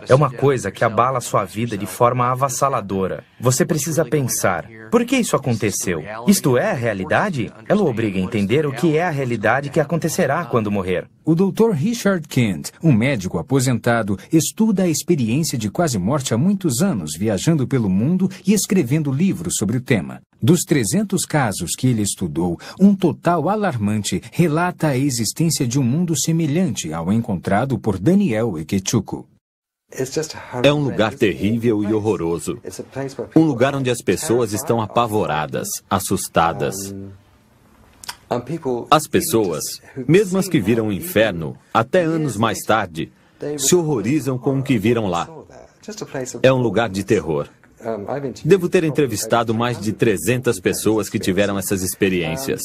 E: É uma coisa que abala a sua vida de forma avassaladora. Você precisa pensar: por que isso aconteceu? Isto é a realidade? Ela o obriga a entender o que é a realidade que acontecerá quando morrer.
A: O Dr. Richard Kent, um médico aposentado, estuda a experiência de quase morte há muitos anos, viajando pelo mundo e escrevendo livros sobre o tema. Dos 300 casos que ele estudou, um total alarmante relata a existência de um mundo semelhante ao encontrado por Daniel Ikechukwu.
M: É um lugar terrível e horroroso. Um lugar onde as pessoas estão apavoradas, assustadas. As pessoas, mesmo as que viram o inferno, até anos mais tarde, se horrorizam com o que viram lá. É um lugar de terror. Devo ter entrevistado mais de 300 pessoas que tiveram essas experiências.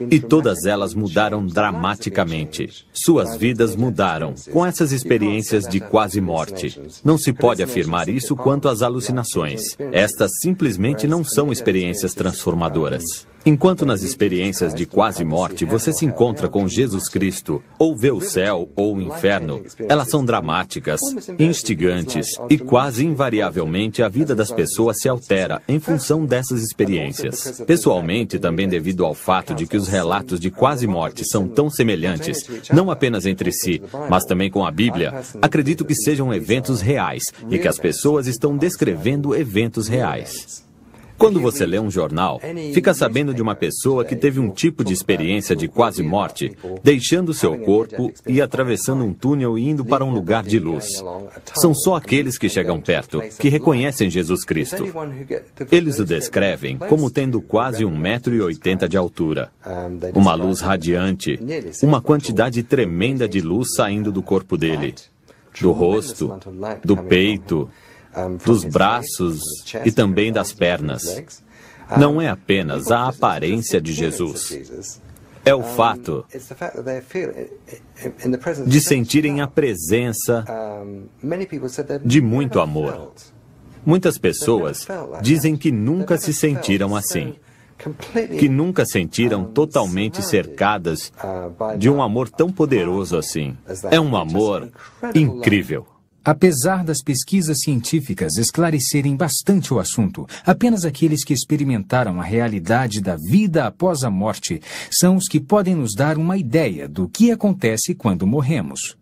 M: E todas elas mudaram dramaticamente. Suas vidas mudaram com essas experiências de quase morte. Não se pode afirmar isso quanto às alucinações. Estas simplesmente não são experiências transformadoras. Enquanto nas experiências de quase morte você se encontra com Jesus Cristo, ou vê o céu ou o inferno, elas são dramáticas, instigantes e quase invariavelmente a vida das pessoas se altera em função dessas experiências. Pessoalmente, também devido ao fato de que os relatos de quase morte são tão semelhantes, não apenas entre si, mas também com a Bíblia, acredito que sejam eventos reais e que as pessoas estão descrevendo eventos reais. Quando você lê um jornal, fica sabendo de uma pessoa que teve um tipo de experiência de quase morte, deixando seu corpo e atravessando um túnel e indo para um lugar de luz. São só aqueles que chegam perto, que reconhecem Jesus Cristo. Eles o descrevem como tendo quase 1,80 m de altura, uma luz radiante, uma quantidade tremenda de luz saindo do corpo dele, do rosto, do peito, dos braços e também das pernas. Não é apenas a aparência de Jesus. É o fato de sentirem a presença de muito amor. Muitas pessoas dizem que nunca se sentiram assim, que nunca sentiram totalmente cercadas de um amor tão poderoso assim. É um amor incrível.
A: Apesar das pesquisas científicas esclarecerem bastante o assunto, apenas aqueles que experimentaram a realidade da vida após a morte são os que podem nos dar uma ideia do que acontece quando morremos.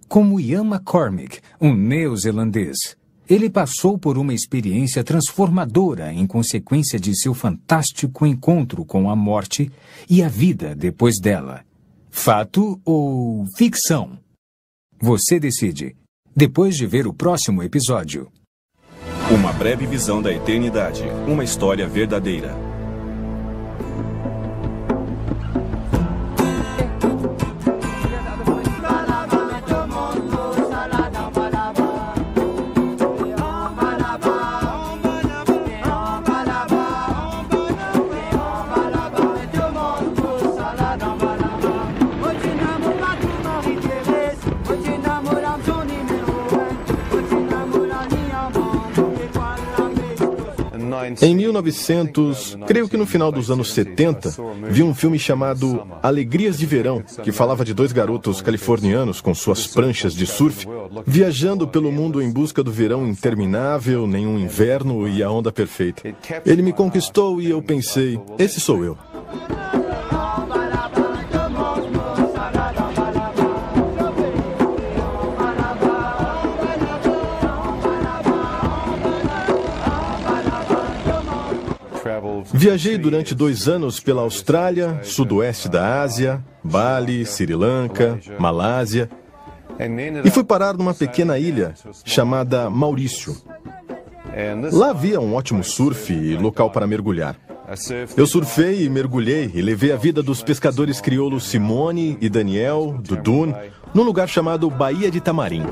A: Como Ian McCormick, um neozelandês. Ele passou por uma experiência transformadora em consequência de seu fantástico encontro com a morte e a vida depois dela. Fato ou ficção? Você decide. Depois de ver o próximo episódio.
D: Uma breve visão da eternidade. Uma história verdadeira.
O: Em 1900, creio que no final dos anos 70, vi um filme chamado Alegrias de Verão, que falava de dois garotos californianos com suas pranchas de surf, viajando pelo mundo em busca do verão interminável, nenhum inverno e a onda perfeita. Ele me conquistou e eu pensei, esse sou eu. Viajei durante 2 anos pela Austrália, sudoeste da Ásia, Bali, Sri Lanka, Malásia, e fui parar numa pequena ilha chamada Maurício. Lá havia um ótimo surf e local para mergulhar. Eu surfei e mergulhei e levei a vida dos pescadores crioulos Simone e Daniel, do Dune, num lugar chamado Baía de Tamarim.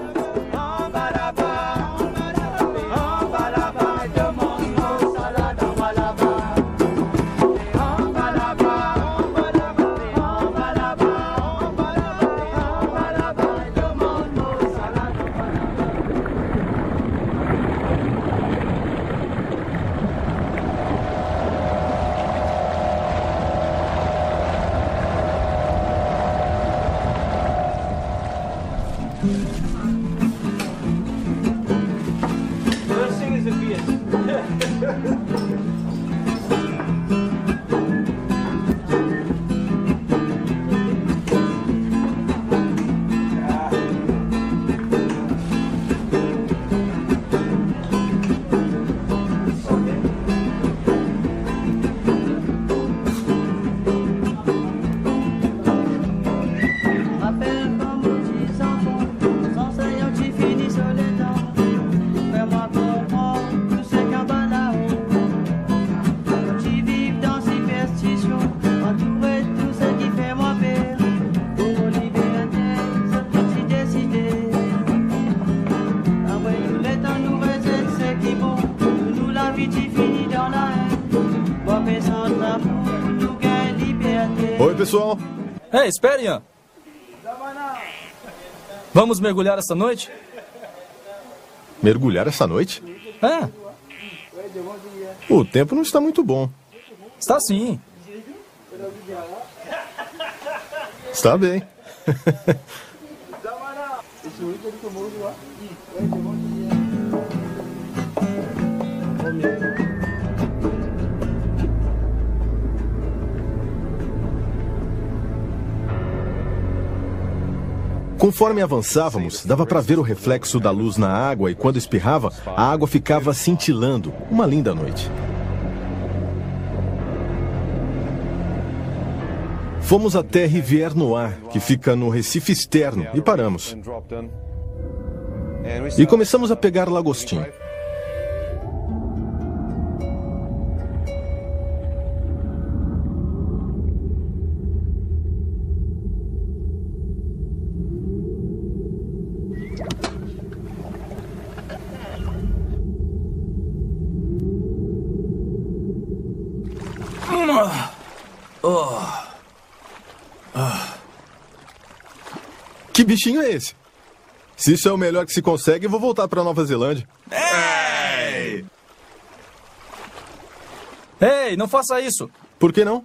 O: Oi, pessoal.
C: Ei, espere, Ian. Vamos mergulhar essa noite?
O: Mergulhar essa noite?
C: É.
O: O tempo não está muito bom.
C: Está sim.
O: Está bem. Conforme avançávamos, dava para ver o reflexo da luz na água e quando espirrava, a água ficava cintilando. Uma linda noite. Fomos até Rivière Noire, que fica no Recife externo, e paramos. E começamos a pegar lagostim. Que bichinho é esse? Se isso é o melhor que se consegue, eu vou voltar para Nova Zelândia.
C: Ei! Ei, não faça isso!
O: Por que não?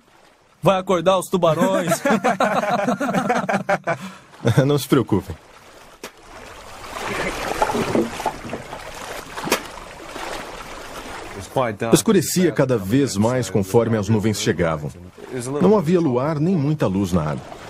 C: Vai acordar os tubarões.
O: Não se preocupem. Escurecia cada vez mais conforme as nuvens chegavam. Não havia luar nem muita luz na água.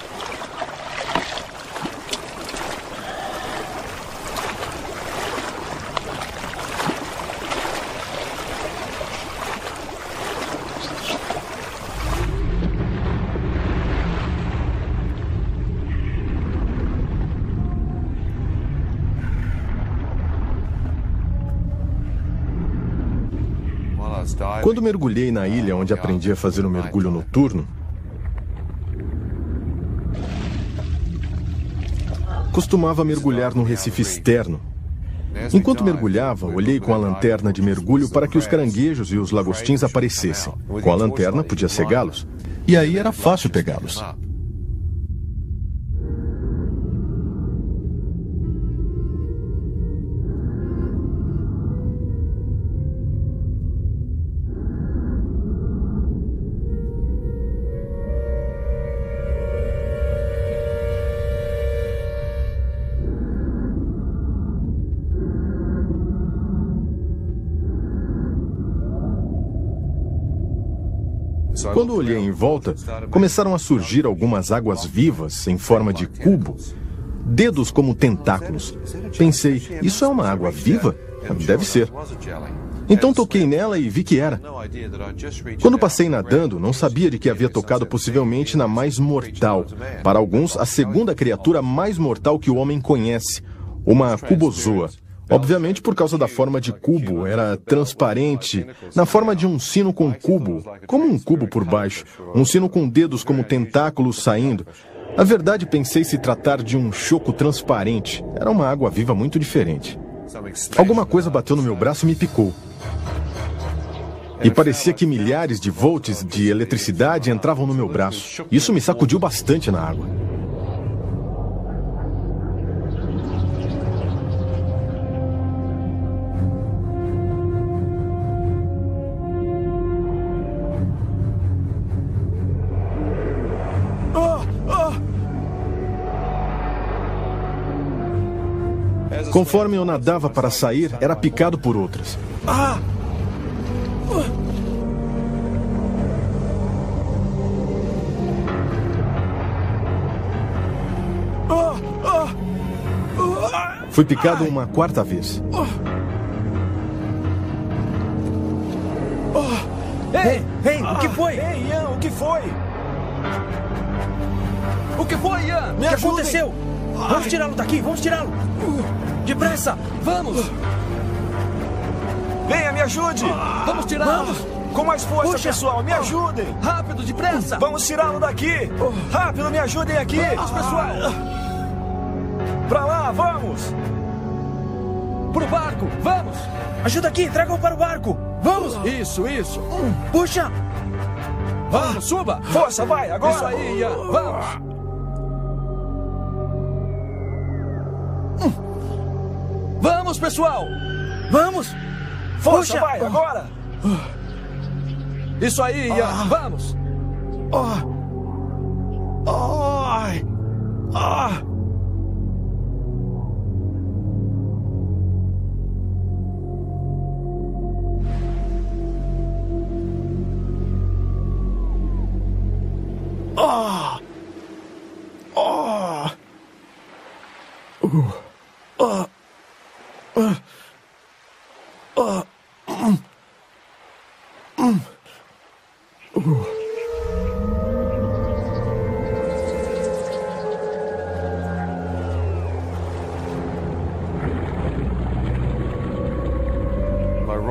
O: Quando mergulhei na ilha onde aprendi a fazer o mergulho noturno, costumava mergulhar no Recife externo. Enquanto mergulhava, olhei com a lanterna de mergulho para que os caranguejos e os lagostins aparecessem. Com a lanterna, podia cegá-los. E aí era fácil pegá-los. Quando olhei em volta, começaram a surgir algumas águas vivas em forma de cubo, dedos como tentáculos. Pensei, isso é uma água viva? Deve ser. Então toquei nela e vi que era. Quando passei nadando, não sabia de que havia tocado possivelmente na mais mortal. Para alguns, a segunda criatura mais mortal que o homem conhece, uma cubozoa. Obviamente, por causa da forma de cubo, era transparente, na forma de um sino com cubo, como um cubo por baixo, um sino com dedos como tentáculos saindo. Na verdade, pensei se tratar de um choco transparente. Era uma água viva muito diferente. Alguma coisa bateu no meu braço e me picou. E parecia que milhares de volts de eletricidade entravam no meu braço. Isso me sacudiu bastante na água. Conforme eu nadava para sair, era picado por outras. Fui picado uma quarta vez.
P: Ei, o que foi?
L: Ei, Ian, o que foi?
P: O que foi, Ian?
L: O
P: que aconteceu? Vamos tirá-lo daqui, vamos tirá-lo. Depressa, vamos.
L: Venha, me ajude.
P: Vamos tirá-lo.
L: Vamos. Com mais força, pessoal, me ajudem.
P: Rápido, depressa.
L: Vamos tirá-lo daqui. Rápido, me ajudem aqui.
P: Vamos, pessoal.
L: Pra lá, vamos.
P: Pro barco, vamos. Ajuda aqui, traga-o para o barco. Vamos.
G: Isso.
P: Puxa. Vamos, suba.
L: Força, vai, agora.
P: Isso aí, Ian. Vamos. Vamos, pessoal. Vamos.
L: Força,
P: Puxa.
L: vai, agora.
P: Isso aí, Ian. Vamos.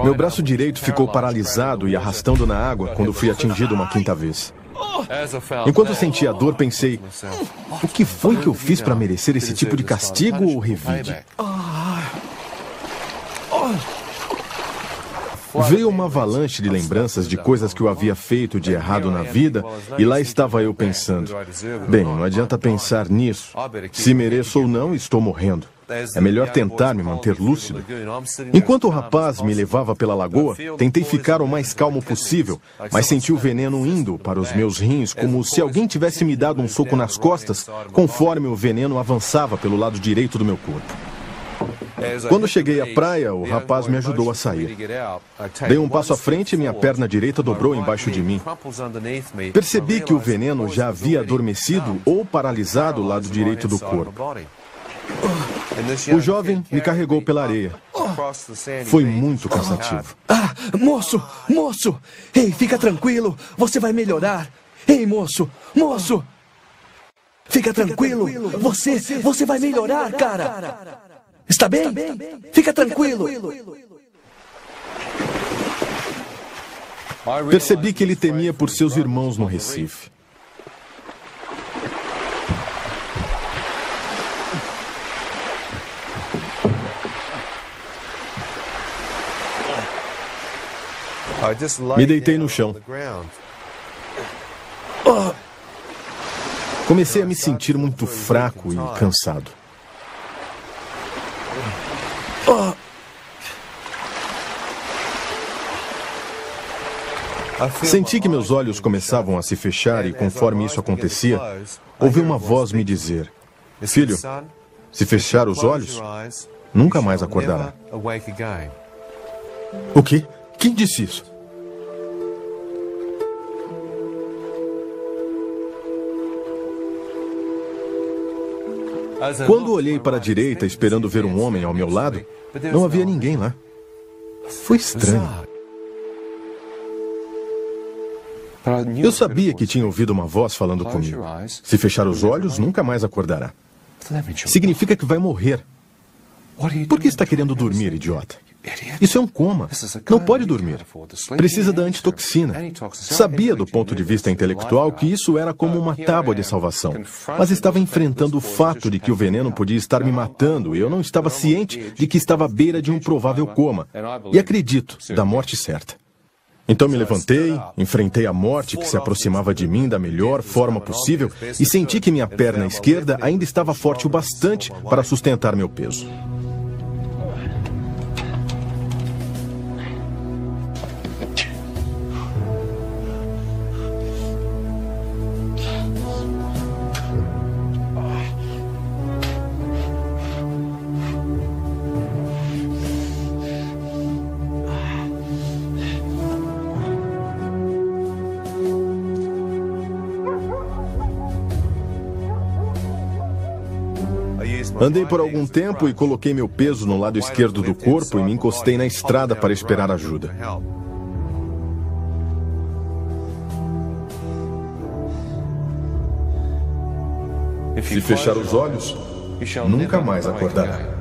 O: Meu braço direito ficou paralisado e arrastando na água quando fui atingido uma quinta vez. Enquanto sentia a dor, pensei, o que foi que eu fiz para merecer esse tipo de castigo ou revide? Veio uma avalanche de lembranças de coisas que eu havia feito de errado na vida, e lá estava eu pensando, bem, não adianta pensar nisso. Se mereço ou não, estou morrendo. É melhor tentar me manter lúcido. Enquanto o rapaz me levava pela lagoa, tentei ficar o mais calmo possível, mas senti o veneno indo para os meus rins, como se alguém tivesse me dado um soco nas costas, conforme o veneno avançava pelo lado direito do meu corpo. Quando cheguei à praia, o rapaz me ajudou a sair. Dei um passo à frente e minha perna direita dobrou embaixo de mim. Percebi que o veneno já havia adormecido ou paralisado o lado direito do corpo. O jovem me carregou pela areia. Foi muito cansativo.
P: Moço! Ei, fica tranquilo, você vai melhorar. Ei, moço! Fica tranquilo, você vai melhorar, cara. Está bem? Fica tranquilo.
O: Percebi que ele temia por seus irmãos no Recife. Me deitei no chão. Comecei a me sentir muito fraco e cansado. Senti que meus olhos começavam a se fechar e, conforme isso acontecia, ouvi uma voz me dizer, filho, se fechar os olhos, nunca mais acordará. O quê? Quem disse isso? Quando olhei para a direita esperando ver um homem ao meu lado, não havia ninguém lá. Foi estranho. Eu sabia que tinha ouvido uma voz falando comigo. Se fechar os olhos, nunca mais acordará. Significa que vai morrer. Por que está querendo dormir, idiota? Isso é um coma. Não pode dormir. Precisa da antitoxina. Sabia do ponto de vista intelectual que isso era como uma tábua de salvação. Mas estava enfrentando o fato de que o veneno podia estar me matando e eu não estava ciente de que estava à beira de um provável coma. E acredito, da morte certa. Então me levantei, enfrentei a morte que se aproximava de mim da melhor forma possível e senti que minha perna esquerda ainda estava forte o bastante para sustentar meu peso. Andei por algum tempo e coloquei meu peso no lado esquerdo do corpo e me encostei na estrada para esperar ajuda. Se fechar os olhos, nunca mais acordará.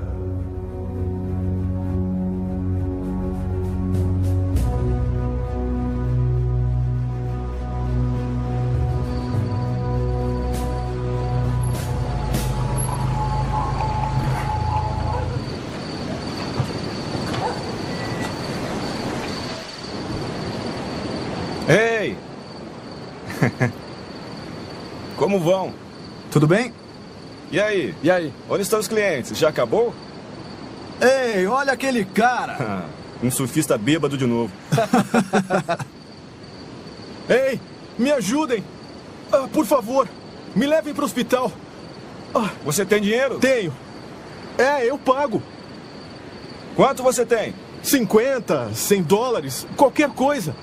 D: Ei! Como vão?
K: Tudo bem?
D: E aí? Onde estão os clientes? Já acabou?
K: Ei, olha aquele cara!
D: Um surfista bêbado de novo.
O: Ei, me ajudem! Por favor, me levem para o hospital.
D: Você tem dinheiro?
O: Tenho. Eu pago.
D: Quanto você tem?
O: 50, 100 dólares, qualquer coisa.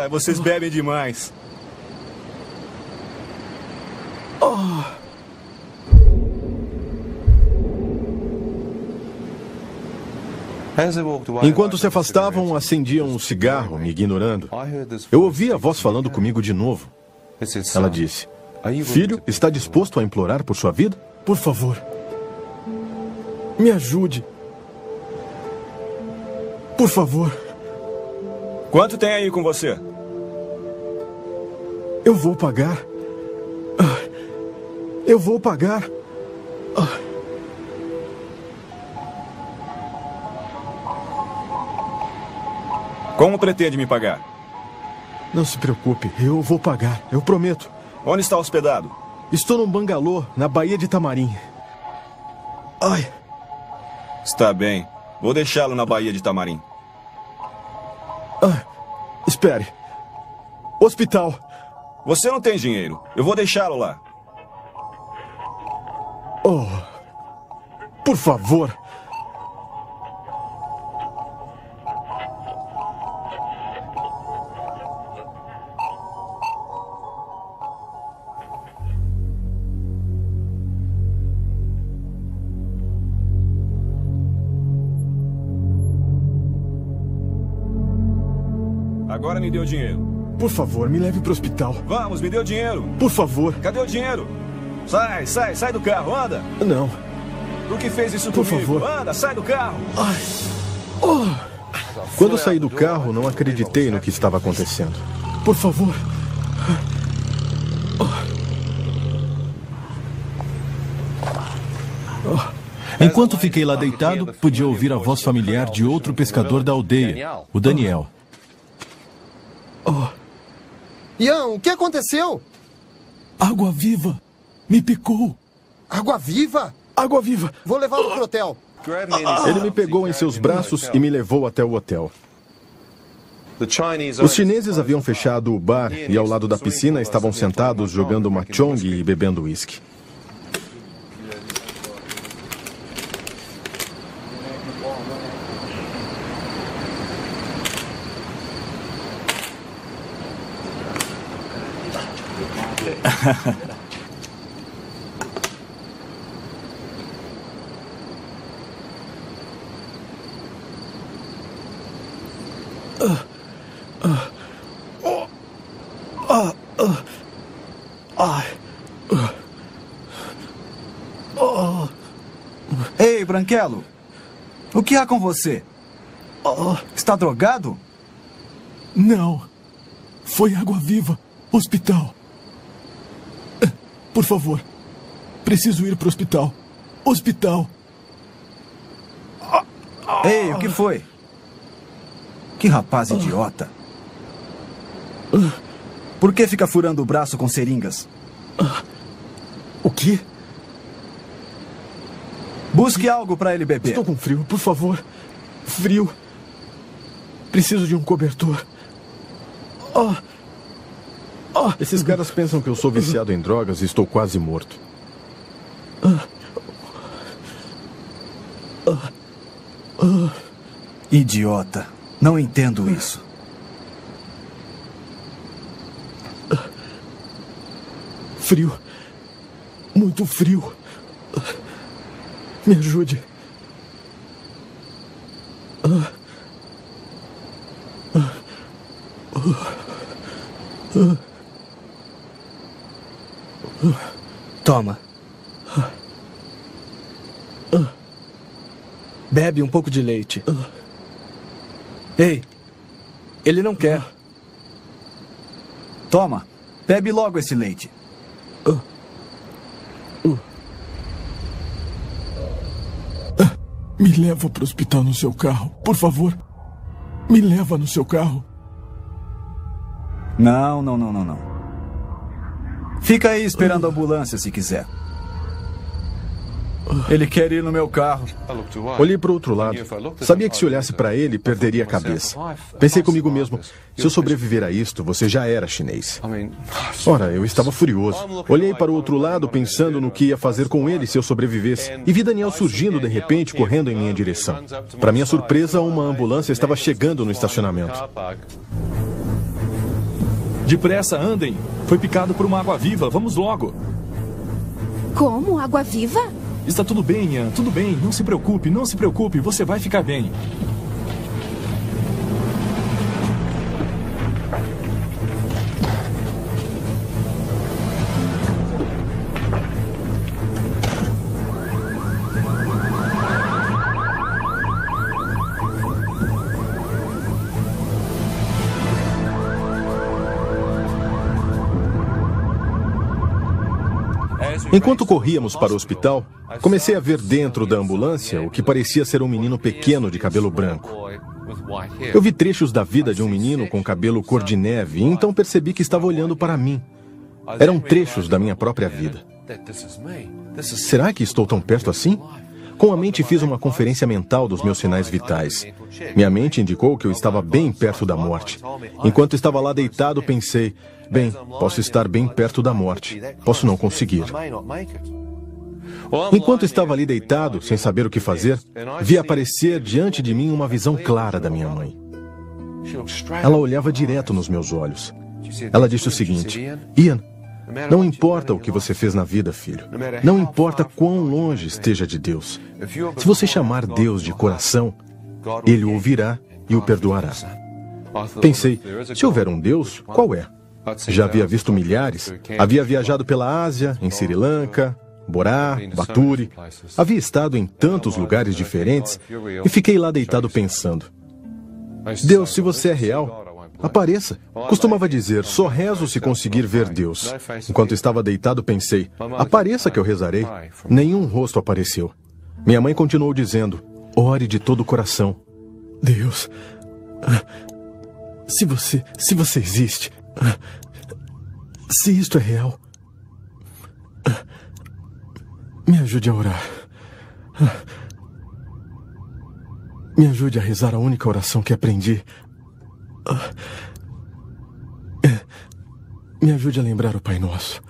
D: Vocês bebem demais. Enquanto se afastavam, acendiam um cigarro, me ignorando. Eu ouvi a voz falando comigo de novo. Ela disse: "Filho, está disposto a implorar por sua vida? Por favor, me ajude. Por favor." Quanto tem aí com você?
O: Eu vou pagar. Eu vou pagar.
D: Como pretende me pagar?
O: Não se preocupe, eu vou pagar, eu prometo.
D: Onde está hospedado?
O: Estou num bangalô, na Baía de Tamarim.
D: Está bem, vou deixá-lo na Baía de Tamarim.
O: Espere. Hospital.
D: Você não tem dinheiro. Eu vou deixá-lo lá.
O: Por favor.
D: Agora me dê o dinheiro.
O: Por favor, me leve para o hospital.
D: Vamos, me dê o dinheiro.
O: Por favor.
D: Cadê o dinheiro? Sai do carro, anda.
O: Não.
D: Por que fez isso
O: Por
D: comigo?
O: favor.
D: Anda, sai do carro.
O: Quando saí do carro, não acreditei no que estava acontecendo. Por favor.
Q: Enquanto fiquei lá deitado, podia ouvir a voz familiar de outro pescador da aldeia, o Daniel.
H: Ian, o que aconteceu?
Q: Água viva! Me picou!
H: Água viva?
O: Água viva!
H: Vou levá-lo para o hotel.
O: Ele me pegou em seus braços e me levou até o hotel. Os chineses haviam fechado o bar e ao lado da piscina estavam sentados jogando mahjong e bebendo uísque.
K: Ei, Branquelo, o que há com você? Está drogado?
Q: Não. Foi água-viva. Hospital. Por favor. Preciso ir para o hospital. Hospital.
K: Ei, o que foi? Que rapaz idiota. Por que fica furando o braço com seringas?
Q: O quê?
K: Busque algo para ele beber.
Q: Estou com frio, por favor. Frio. Preciso de um cobertor.
O: Esses caras pensam que eu sou viciado em drogas e estou quase morto.
K: Idiota. Não entendo isso.
Q: Frio. Muito frio. Me ajude.
G: Toma. Bebe um pouco de leite. Ei, ele não quer.
K: Toma, bebe logo esse leite.
Q: Me leva para o hospital no seu carro, por favor. Me leva no seu carro.
K: Não. Fica aí esperando a ambulância se quiser. Ele quer ir no meu carro.
O: Olhei para o outro lado. Sabia que se olhasse para ele, perderia a cabeça. Pensei comigo mesmo, se eu sobreviver a isto, você já era chinês. Ora, eu estava furioso. Olhei para o outro lado, pensando no que ia fazer com ele se eu sobrevivesse. E vi Daniel surgindo de repente, correndo em minha direção. Para minha surpresa, uma ambulância estava chegando no estacionamento.
F: Depressa, andem. Foi picado por uma água-viva. Vamos logo.
J: Como? Água-viva?
F: Está tudo bem, Ian. Tudo bem. Não se preocupe, não se preocupe. Você vai ficar bem.
O: Enquanto corríamos para o hospital, comecei a ver dentro da ambulância o que parecia ser um menino pequeno de cabelo branco. Eu vi trechos da vida de um menino com cabelo cor de neve e então percebi que estava olhando para mim. Eram trechos da minha própria vida. Será que estou tão perto assim? Com a mente fiz uma conferência mental dos meus sinais vitais. Minha mente indicou que eu estava bem perto da morte. Enquanto estava lá deitado, pensei, bem, posso estar bem perto da morte. Posso não conseguir. Enquanto estava ali deitado, sem saber o que fazer, vi aparecer diante de mim uma visão clara da minha mãe. Ela olhava direto nos meus olhos. Ela disse o seguinte, Ian, não importa o que você fez na vida, filho. Não importa quão longe esteja de Deus. Se você chamar Deus de coração, Ele o ouvirá e o perdoará. Pensei, se houver um Deus, qual é? Já havia visto milhares. Havia viajado pela Ásia, em Sri Lanka, Borá, Baturi. Havia estado em tantos lugares diferentes e fiquei lá deitado pensando. Deus, se você é real, apareça. Costumava dizer, só rezo se conseguir ver Deus. Enquanto estava deitado, pensei, apareça que eu rezarei. Nenhum rosto apareceu. Minha mãe continuou dizendo, ore de todo o coração.
Q: Deus, se você existe, se isto é real, me ajude a orar. Me ajude a rezar a única oração que aprendi. Me ajude a lembrar o Pai Nosso.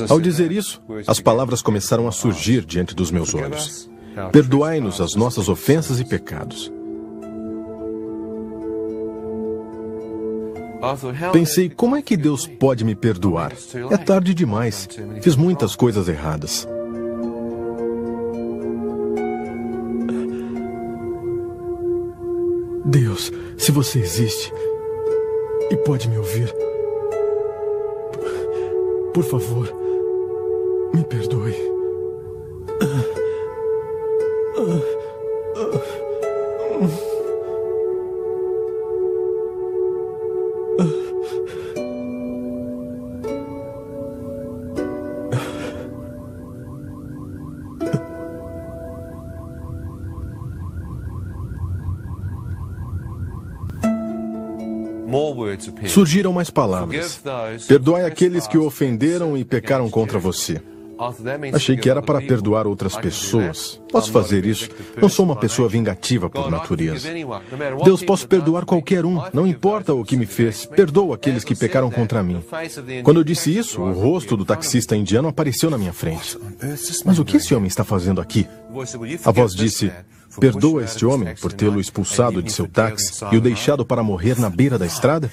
O: Ao dizer isso, as palavras começaram a surgir diante dos meus olhos. perdoai-nos as nossas ofensas e pecados. Pensei, como é que Deus pode me perdoar? É tarde demais. Fiz muitas coisas erradas. Deus, se você existe e pode me ouvir, por favor, me perdoe. Surgiram mais palavras. Perdoai aqueles que o ofenderam e pecaram contra você. Achei que era para perdoar outras pessoas. Posso fazer isso. Não sou uma pessoa vingativa por natureza. Deus, posso perdoar qualquer um. Não importa o que me fez. Perdoo aqueles que pecaram contra mim. Quando eu disse isso, o rosto do taxista indiano apareceu na minha frente. Mas o que esse homem está fazendo aqui? A voz disse: perdoa este homem por tê-lo expulsado de seu táxi e o deixado para morrer na beira da estrada?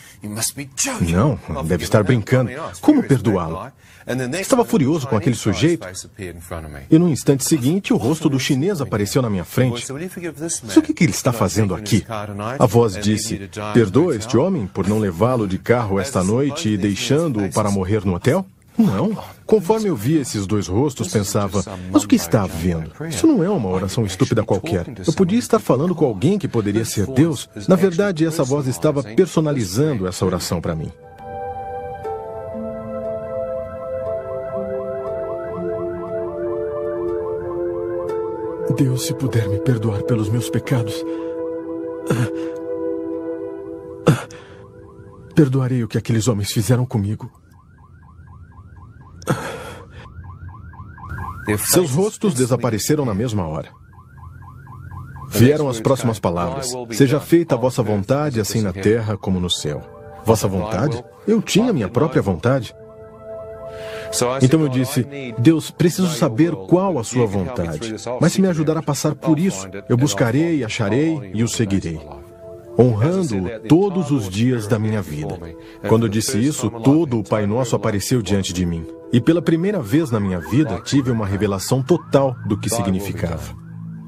O: Não, deve estar brincando. Como perdoá-lo? Estava furioso com aquele sujeito e no instante seguinte o rosto do chinês apareceu na minha frente. Mas o que ele está fazendo aqui? A voz disse: perdoa este homem por não levá-lo de carro esta noite e deixando-o para morrer no hotel? Não. Conforme eu via esses dois rostos, pensava, mas o que está havendo? Isso não é uma oração estúpida qualquer. Eu podia estar falando com alguém que poderia ser Deus. Na verdade, essa voz estava personalizando essa oração para mim. Deus, se puder me perdoar pelos meus pecados, perdoarei o que aqueles homens fizeram comigo. Seus rostos desapareceram na mesma hora. Vieram as próximas palavras: seja feita a vossa vontade, assim na terra como no céu. Vossa vontade? Eu tinha minha própria vontade. Então eu disse: Deus, preciso saber qual a sua vontade. Mas se me ajudar a passar por isso, eu buscarei, acharei e o seguirei, honrando-o todos os dias da minha vida. Quando eu disse isso, todo o Pai Nosso apareceu diante de mim. E pela primeira vez na minha vida, tive uma revelação total do que significava.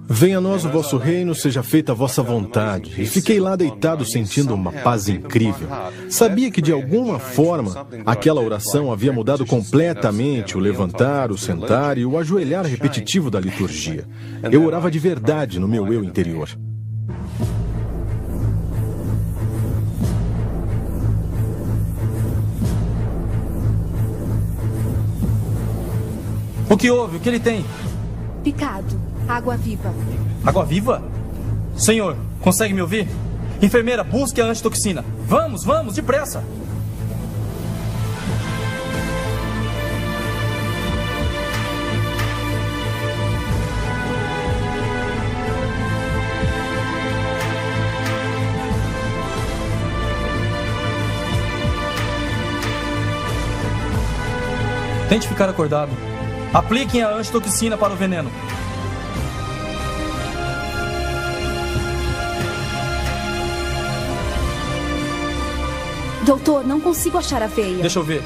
O: Venha a nós o vosso reino, seja feita a vossa vontade. E fiquei lá deitado sentindo uma paz incrível. Sabia que de alguma forma aquela oração havia mudado completamente o levantar, o sentar e o ajoelhar repetitivo da liturgia. Eu orava de verdade no meu eu interior.
C: O que houve? O que ele tem?
R: Picado. Água viva.
C: Água viva? Senhor, consegue me ouvir? Enfermeira, busque a antitoxina. Vamos, vamos, depressa. Tente ficar acordado. Apliquem a antitoxina para o veneno.
R: Doutor, não consigo achar a veia.
C: Deixa eu ver.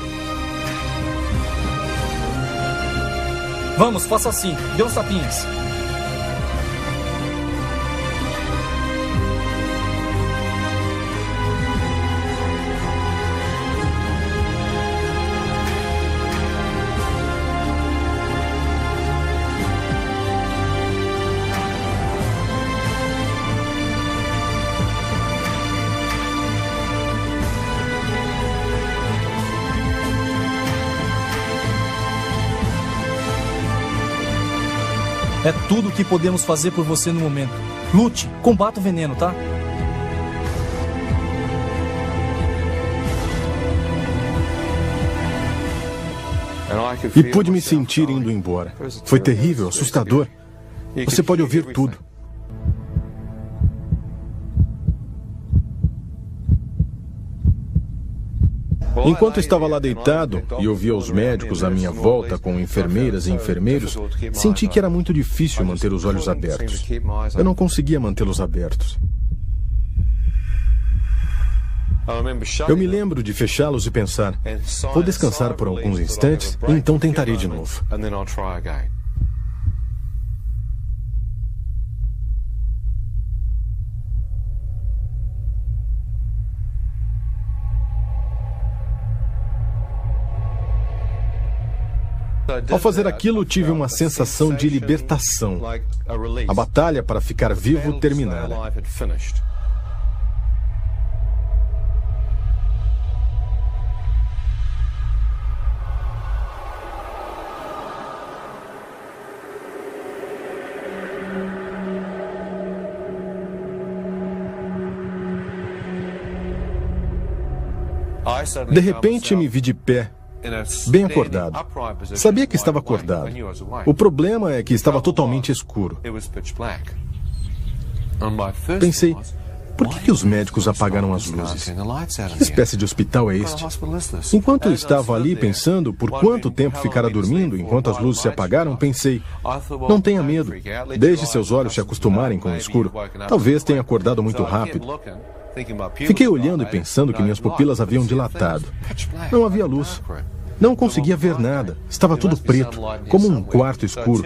C: Vamos, faça assim. Dê uns tapinhas. É tudo o que podemos fazer por você no momento. Lute, combata o veneno, tá?
O: E pude me sentir indo embora. Foi terrível, assustador. Você pode ouvir tudo. Enquanto estava lá deitado e ouvia os médicos à minha volta com enfermeiras e enfermeiros, senti que era muito difícil manter os olhos abertos. Eu não conseguia mantê-los abertos. Eu me lembro de fechá-los e pensar, vou descansar por alguns instantes e então tentarei de novo. Ao fazer aquilo, tive uma sensação de libertação. A batalha para ficar vivo terminara. De repente, me vi de pé, bem acordado. Sabia que estava acordado. O problema é que estava totalmente escuro. Pensei, por que os médicos apagaram as luzes? Que espécie de hospital é este? Enquanto eu estava ali pensando por quanto tempo ficara dormindo enquanto as luzes se apagaram, pensei, não tenha medo, deixe seus olhos se acostumarem com o escuro. Talvez tenha acordado muito rápido. Fiquei olhando e pensando que minhas pupilas haviam dilatado. Não havia luz. Não conseguia ver nada. Estava tudo preto, como um quarto escuro.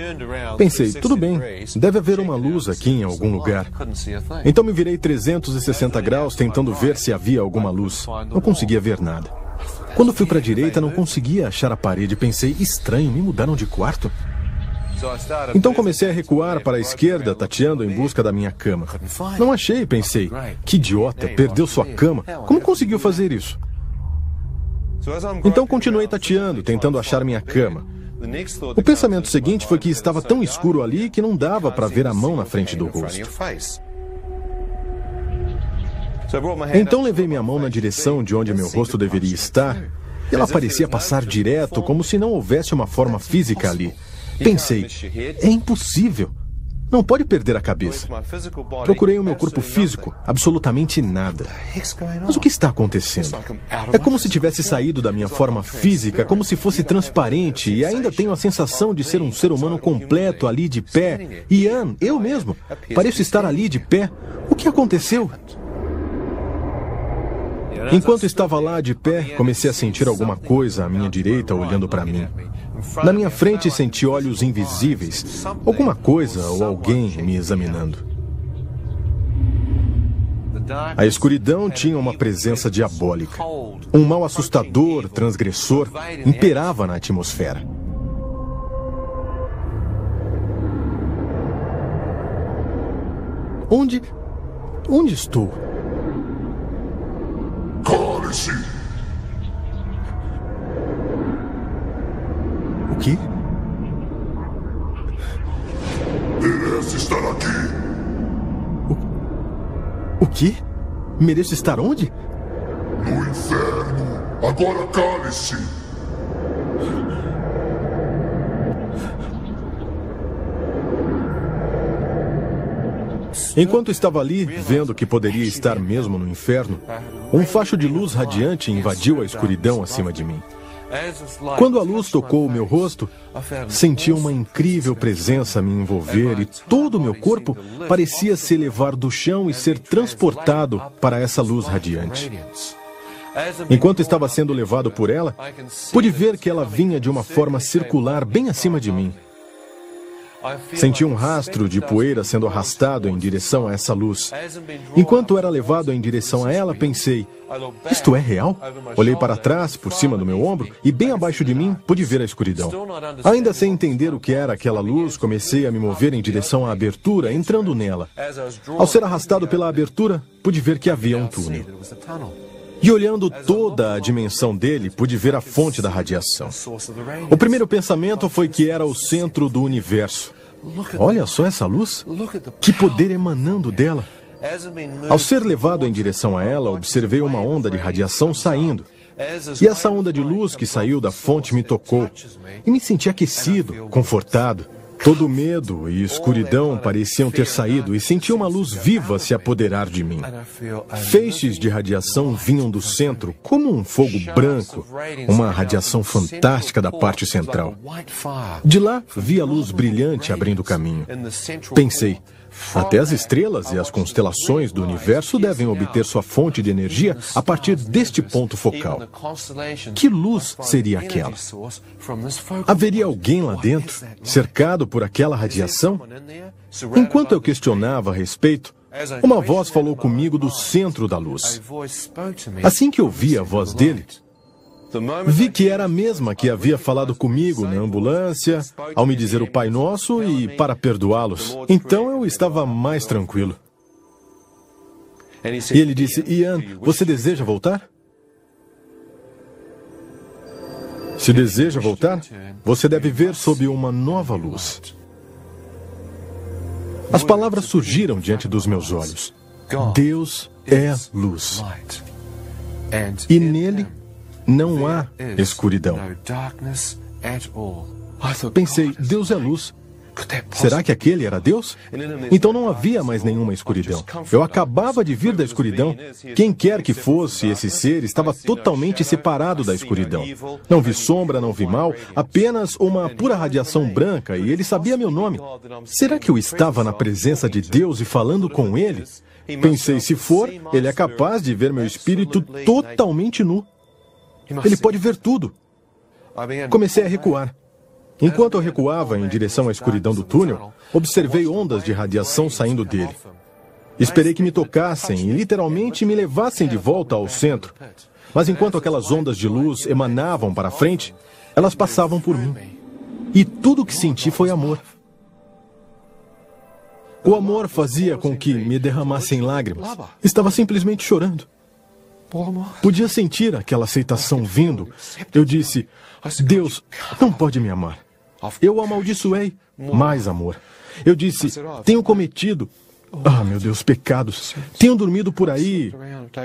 O: Pensei, tudo bem, deve haver uma luz aqui em algum lugar. Então me virei 360 graus tentando ver se havia alguma luz. Não conseguia ver nada. Quando fui para a direita, não conseguia achar a parede. Pensei, estranho, me mudaram de quarto? Então comecei a recuar para a esquerda, tateando em busca da minha cama. Não achei, pensei. Que idiota, perdeu sua cama. Como conseguiu fazer isso? Então continuei tateando, tentando achar minha cama. O pensamento seguinte foi que estava tão escuro ali que não dava para ver a mão na frente do rosto. Então levei minha mão na direção de onde meu rosto deveria estar e ela parecia passar direto, como se não houvesse uma forma física ali. Pensei, é impossível. Não pode perder a cabeça. Procurei o meu corpo físico, absolutamente nada. Mas o que está acontecendo? É como se tivesse saído da minha forma física, como se fosse transparente, e ainda tenho a sensação de ser um ser humano completo ali de pé. Ian, eu mesmo, pareço estar ali de pé. O que aconteceu? Enquanto estava lá de pé, comecei a sentir alguma coisa à minha direita olhando para mim. Na minha frente senti olhos invisíveis, alguma coisa ou alguém me examinando. A escuridão tinha uma presença diabólica. Um mal assustador, transgressor, imperava na atmosfera. Onde estou?
L: Cale-se!
O: O quê?
L: Merece estar aqui.
O: O quê? Mereço estar onde?
L: No inferno. Agora cale-se.
O: Enquanto estava ali, vendo que poderia estar mesmo no inferno, um facho de luz radiante invadiu a escuridão acima de mim. Quando a luz tocou o meu rosto, senti uma incrível presença me envolver e todo o meu corpo parecia se elevar do chão e ser transportado para essa luz radiante. Enquanto estava sendo levado por ela, pude ver que ela vinha de uma forma circular bem acima de mim. Senti um rastro de poeira sendo arrastado em direção a essa luz. Enquanto era levado em direção a ela, pensei, isto é real? Olhei para trás, por cima do meu ombro, e bem abaixo de mim, pude ver a escuridão. Ainda sem entender o que era aquela luz, comecei a me mover em direção à abertura, entrando nela. Ao ser arrastado pela abertura, pude ver que havia um túnel. E olhando toda a dimensão dele, pude ver a fonte da radiação. O primeiro pensamento foi que era o centro do universo. Olha só essa luz. Que poder emanando dela. Ao ser levado em direção a ela, observei uma onda de radiação saindo. E essa onda de luz que saiu da fonte me tocou. E me senti aquecido, confortado. Todo medo e escuridão pareciam ter saído e senti uma luz viva se apoderar de mim. Feixes de radiação vinham do centro, como um fogo branco, uma radiação fantástica da parte central. De lá, vi a luz brilhante abrindo caminho. Pensei, até as estrelas e as constelações do universo devem obter sua fonte de energia a partir deste ponto focal. Que luz seria aquela? Haveria alguém lá dentro, cercado por aquela radiação? Enquanto eu questionava a respeito, uma voz falou comigo do centro da luz. Assim que ouvi a voz dele, vi que era a mesma que havia falado comigo na ambulância, ao me dizer o Pai Nosso e para perdoá-los. Então eu estava mais tranquilo. E ele disse, Ian, você deseja voltar? Se deseja voltar, você deve ver sob uma nova luz. As palavras surgiram diante dos meus olhos. Deus é luz. E nele não há escuridão. Pensei, Deus é luz. Será que aquele era Deus? Então não havia mais nenhuma escuridão. Eu acabava de vir da escuridão. Quem quer que fosse esse ser estava totalmente separado da escuridão. Não vi sombra, não vi mal, apenas uma pura radiação branca, e ele sabia meu nome. Será que eu estava na presença de Deus e falando com ele? Pensei, se for, ele é capaz de ver meu espírito totalmente nu. Ele pode ver tudo. Comecei a recuar. Enquanto eu recuava em direção à escuridão do túnel, observei ondas de radiação saindo dele. Esperei que me tocassem e literalmente me levassem de volta ao centro. Mas enquanto aquelas ondas de luz emanavam para frente, elas passavam por mim. E tudo o que senti foi amor. O amor fazia com que me derramassem lágrimas. Estava simplesmente chorando. Podia sentir aquela aceitação vindo. Eu disse, Deus não pode me amar. Eu o amaldiçoei. Mais amor. Eu disse, tenho cometido, meu Deus, pecados. Tenho dormido por aí,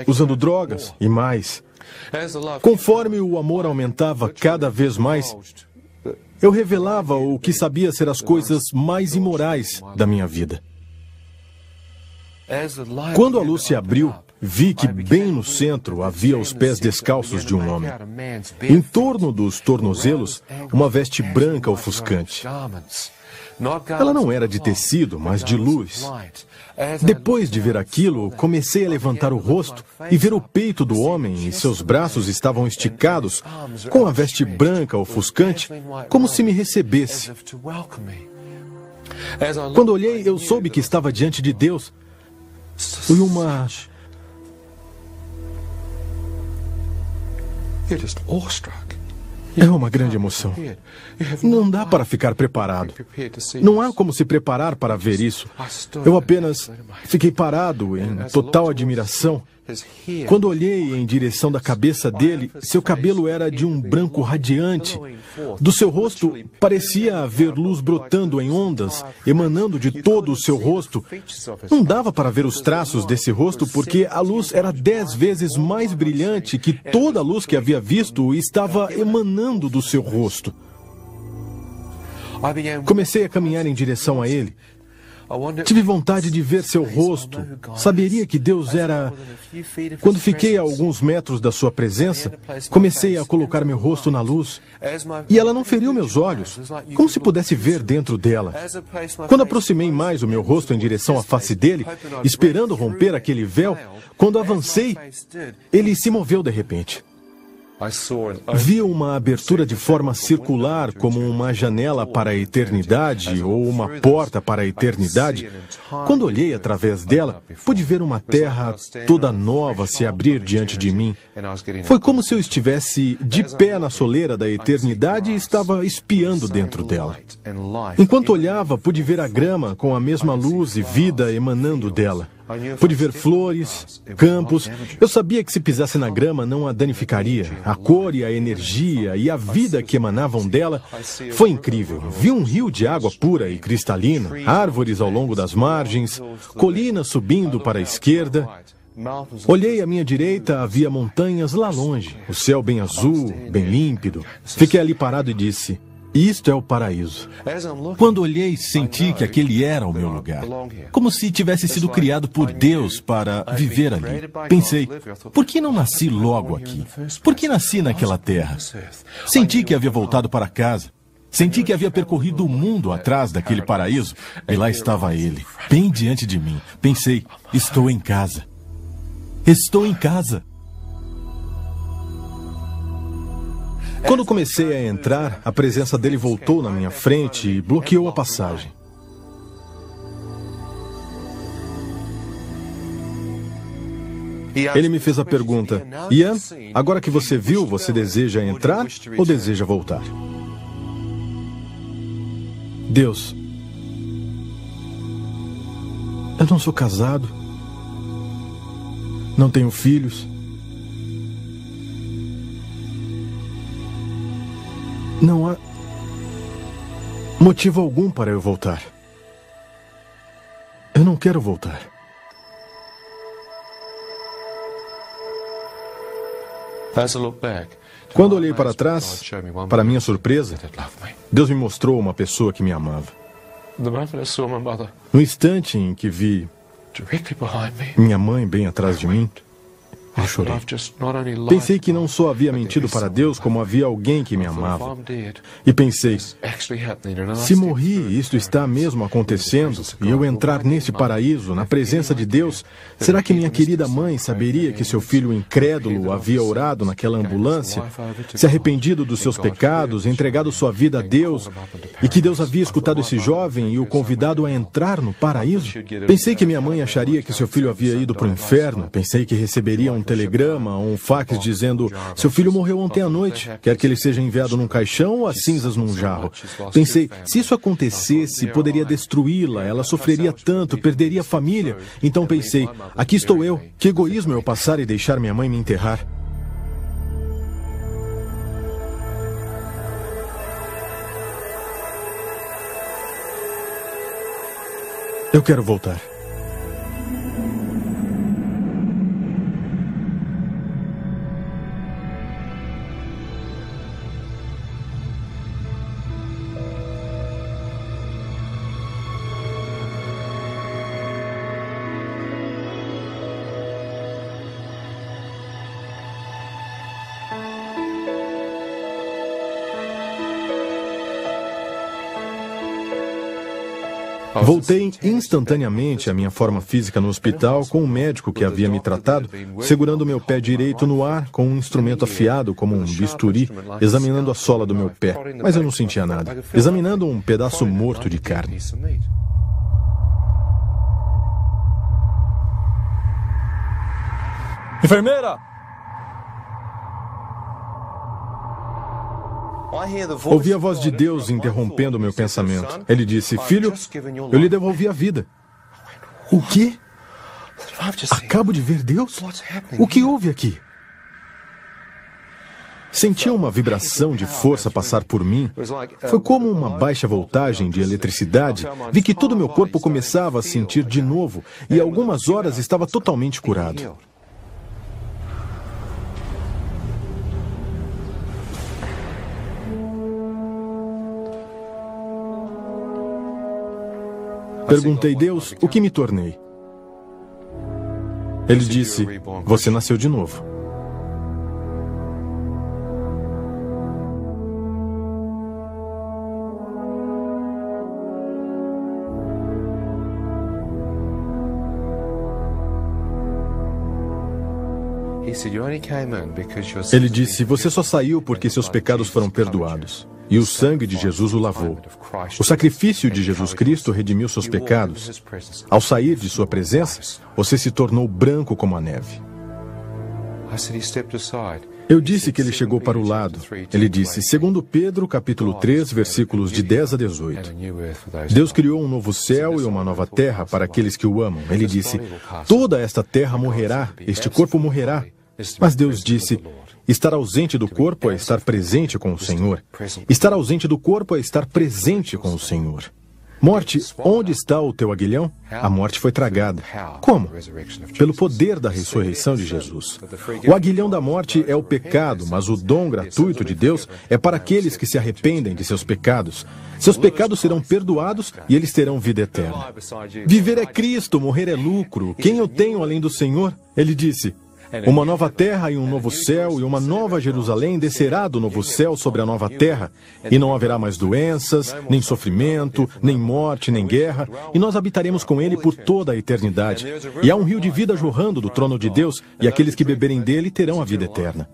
O: usando drogas e mais. Conforme o amor aumentava cada vez mais, eu revelava o que sabia ser as coisas mais imorais da minha vida. Quando a luz se abriu, vi que bem no centro havia os pés descalços de um homem. Em torno dos tornozelos, uma veste branca ofuscante. Ela não era de tecido, mas de luz. Depois de ver aquilo, comecei a levantar o rosto e ver o peito do homem e seus braços estavam esticados, com a veste branca ofuscante, como se me recebesse. Quando olhei, eu soube que estava diante de Deus. Foi uma... É uma grande emoção. Não dá para ficar preparado. Não há como se preparar para ver isso. Eu apenas fiquei parado em total admiração. Quando olhei em direção da cabeça dele, seu cabelo era de um branco radiante. Do seu rosto parecia haver luz brotando em ondas, emanando de todo o seu rosto. Não dava para ver os traços desse rosto porque a luz era 10 vezes mais brilhante que toda a luz que havia visto e estava emanando do seu rosto. Comecei a caminhar em direção a ele. Tive vontade de ver seu rosto. Saberia que Deus era... Quando fiquei a alguns metros da sua presença, comecei a colocar meu rosto na luz. E ela não feriu meus olhos, como se pudesse ver dentro dela. Quando aproximei mais o meu rosto em direção à face dele, esperando romper aquele véu, quando avancei, ele se moveu de repente. Vi uma abertura de forma circular, como uma janela para a eternidade ou uma porta para a eternidade. Quando olhei através dela, pude ver uma terra toda nova se abrir diante de mim. Foi como se eu estivesse de pé na soleira da eternidade e estava espiando dentro dela. Enquanto olhava, pude ver a grama com a mesma luz e vida emanando dela. Pude ver flores, campos. Eu sabia que se pisasse na grama não a danificaria. A cor e a energia e a vida que emanavam dela foi incrível. Vi um rio de água pura e cristalina, árvores ao longo das margens, colinas subindo para a esquerda. Olhei à minha direita, havia montanhas lá longe, o céu bem azul, bem límpido. Fiquei ali parado e disse, Isto é o paraíso.
Q: Quando olhei, senti que aquele era o meu lugar. Como se tivesse sido criado por Deus para viver ali. Pensei, por que não nasci logo aqui? Por que nasci naquela terra? Senti que havia voltado para casa. Senti que havia percorrido o mundo atrás daquele paraíso. E lá estava ele, bem diante de mim. Pensei, estou em casa. Estou em casa.
O: Quando comecei a entrar, a presença dele voltou na minha frente e bloqueou a passagem. Ele me fez a pergunta, Ian, agora que você viu, você deseja entrar ou deseja voltar? Deus, eu não sou casado, não tenho filhos, não há motivo algum para eu voltar. Eu não quero voltar. Quando olhei para trás, para minha surpresa, Deus me mostrou uma pessoa que me amava. No instante em que vi minha mãe bem atrás de mim, eu chorei. Pensei que não só havia mentido para Deus, como havia alguém que me amava. E pensei, se morri, isto está mesmo acontecendo, e eu entrar neste paraíso, na presença de Deus, será que minha querida mãe saberia que seu filho incrédulo havia orado naquela ambulância, se arrependido dos seus pecados, entregado sua vida a Deus, e que Deus havia escutado esse jovem e o convidado a entrar no paraíso? Pensei que minha mãe acharia que seu filho havia ido para o inferno, pensei que receberia um telegrama ou um fax dizendo, seu filho morreu ontem à noite, quer que ele seja enviado num caixão ou as cinzas num jarro. Pensei, se isso acontecesse, poderia destruí-la, ela sofreria tanto, perderia a família. Então pensei, aqui estou eu, que egoísmo eu passar e deixar minha mãe me enterrar. Eu quero voltar. Voltei instantaneamente à minha forma física no hospital com o médico que havia me tratado, segurando meu pé direito no ar com um instrumento afiado como um bisturi, examinando a sola do meu pé, mas eu não sentia nada, examinando um pedaço morto de carne.
C: Enfermeira!
O: Ouvi a voz de Deus interrompendo meu pensamento. Ele disse, filho, eu lhe devolvi a vida. O quê? Acabo de ver Deus? O que houve aqui? Senti uma vibração de força passar por mim. Foi como uma baixa voltagem de eletricidade. Vi que todo meu corpo começava a sentir de novo e algumas horas estava totalmente curado. Perguntei, Deus, o que me tornei? Ele disse, você nasceu de novo. Ele disse, você só saiu porque seus pecados foram perdoados. E o sangue de Jesus o lavou. O sacrifício de Jesus Cristo redimiu seus pecados. Ao sair de sua presença, você se tornou branco como a neve. Eu disse que ele chegou para o lado. Ele disse, segundo Pedro, capítulo 3, versículos de 10 a 18. Deus criou um novo céu e uma nova terra para aqueles que o amam. Ele disse, toda esta terra morrerá, este corpo morrerá. Mas Deus disse, estar ausente do corpo é estar presente com o Senhor. Estar ausente do corpo é estar presente com o Senhor. Morte, onde está o teu aguilhão? A morte foi tragada. Como? Pelo poder da ressurreição de Jesus. O aguilhão da morte é o pecado, mas o dom gratuito de Deus é para aqueles que se arrependem de seus pecados. Seus pecados serão perdoados e eles terão vida eterna. Viver é Cristo, morrer é lucro. Quem eu tenho além do Senhor? Ele disse: uma nova terra e um novo céu, e uma nova Jerusalém descerá do novo céu sobre a nova terra, e não haverá mais doenças, nem sofrimento, nem morte, nem guerra, e nós habitaremos com ele por toda a eternidade. E há um rio de vida jorrando do trono de Deus, e aqueles que beberem dele terão a vida eterna.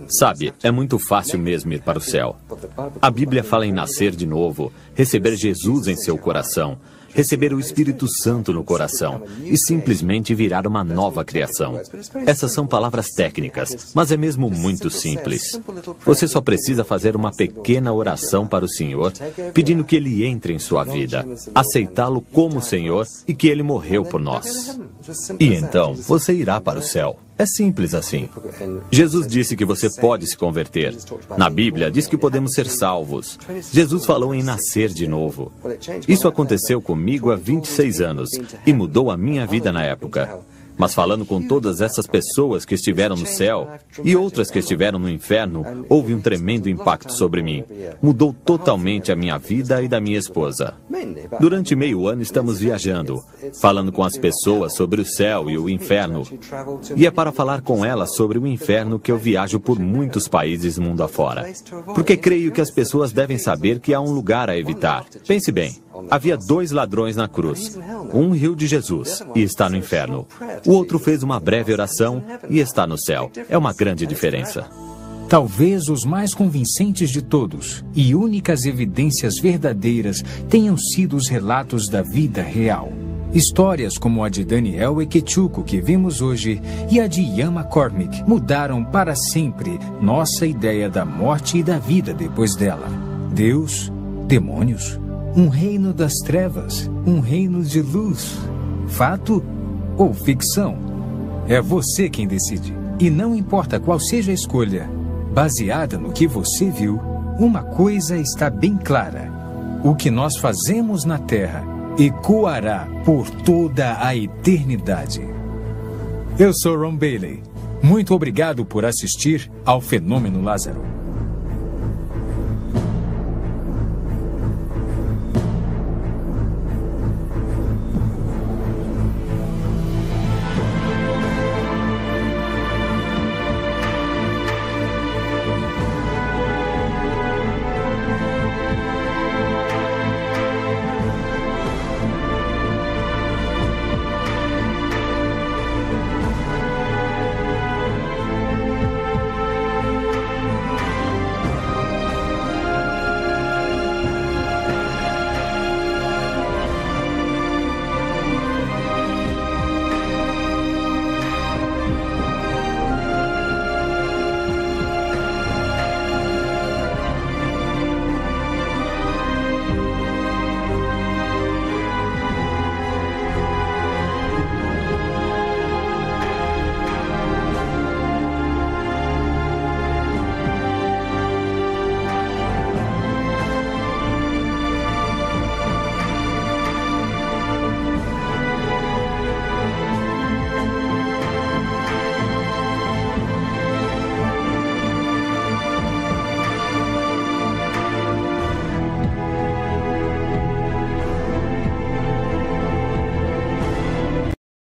M: Sabe, é muito fácil mesmo ir para o céu. A Bíblia fala em nascer de novo, receber Jesus em seu coração, receber o Espírito Santo no coração e simplesmente virar uma nova criação. Essas são palavras técnicas, mas é mesmo muito simples. Você só precisa fazer uma pequena oração para o Senhor, pedindo que Ele entre em sua vida, aceitá-lo como Senhor e que Ele morreu por nós. E então, você irá para o céu. É simples assim. Jesus disse que você pode se converter. Na Bíblia, diz que podemos ser salvos. Jesus falou em nascer de novo. Isso aconteceu comigo há 26 anos e mudou a minha vida na época. Mas falando com todas essas pessoas que estiveram no céu e outras que estiveram no inferno, houve um tremendo impacto sobre mim. Mudou totalmente a minha vida e da minha esposa. Durante meio ano estamos viajando, falando com as pessoas sobre o céu e o inferno. E é para falar com elas sobre o inferno que eu viajo por muitos países mundo afora. Porque creio que as pessoas devem saber que há um lugar a evitar. Pense bem. Havia 2 ladrões na cruz. Um riu de Jesus e está no inferno. O outro fez uma breve oração e está no céu. É uma grande diferença.
A: Talvez os mais convincentes de todos e únicas evidências verdadeiras tenham sido os relatos da vida real. Histórias como a de Daniel Ekechuko, que vimos hoje, e a de Ian McCormick mudaram para sempre nossa ideia da morte e da vida depois dela. Deus, demônios, um reino das trevas, um reino de luz. Fato ou ficção? É você quem decide. E não importa qual seja a escolha, baseada no que você viu, uma coisa está bem clara: o que nós fazemos na Terra ecoará por toda a eternidade. Eu sou Ron Bailey. Muito obrigado por assistir ao Fenômeno Lázaro.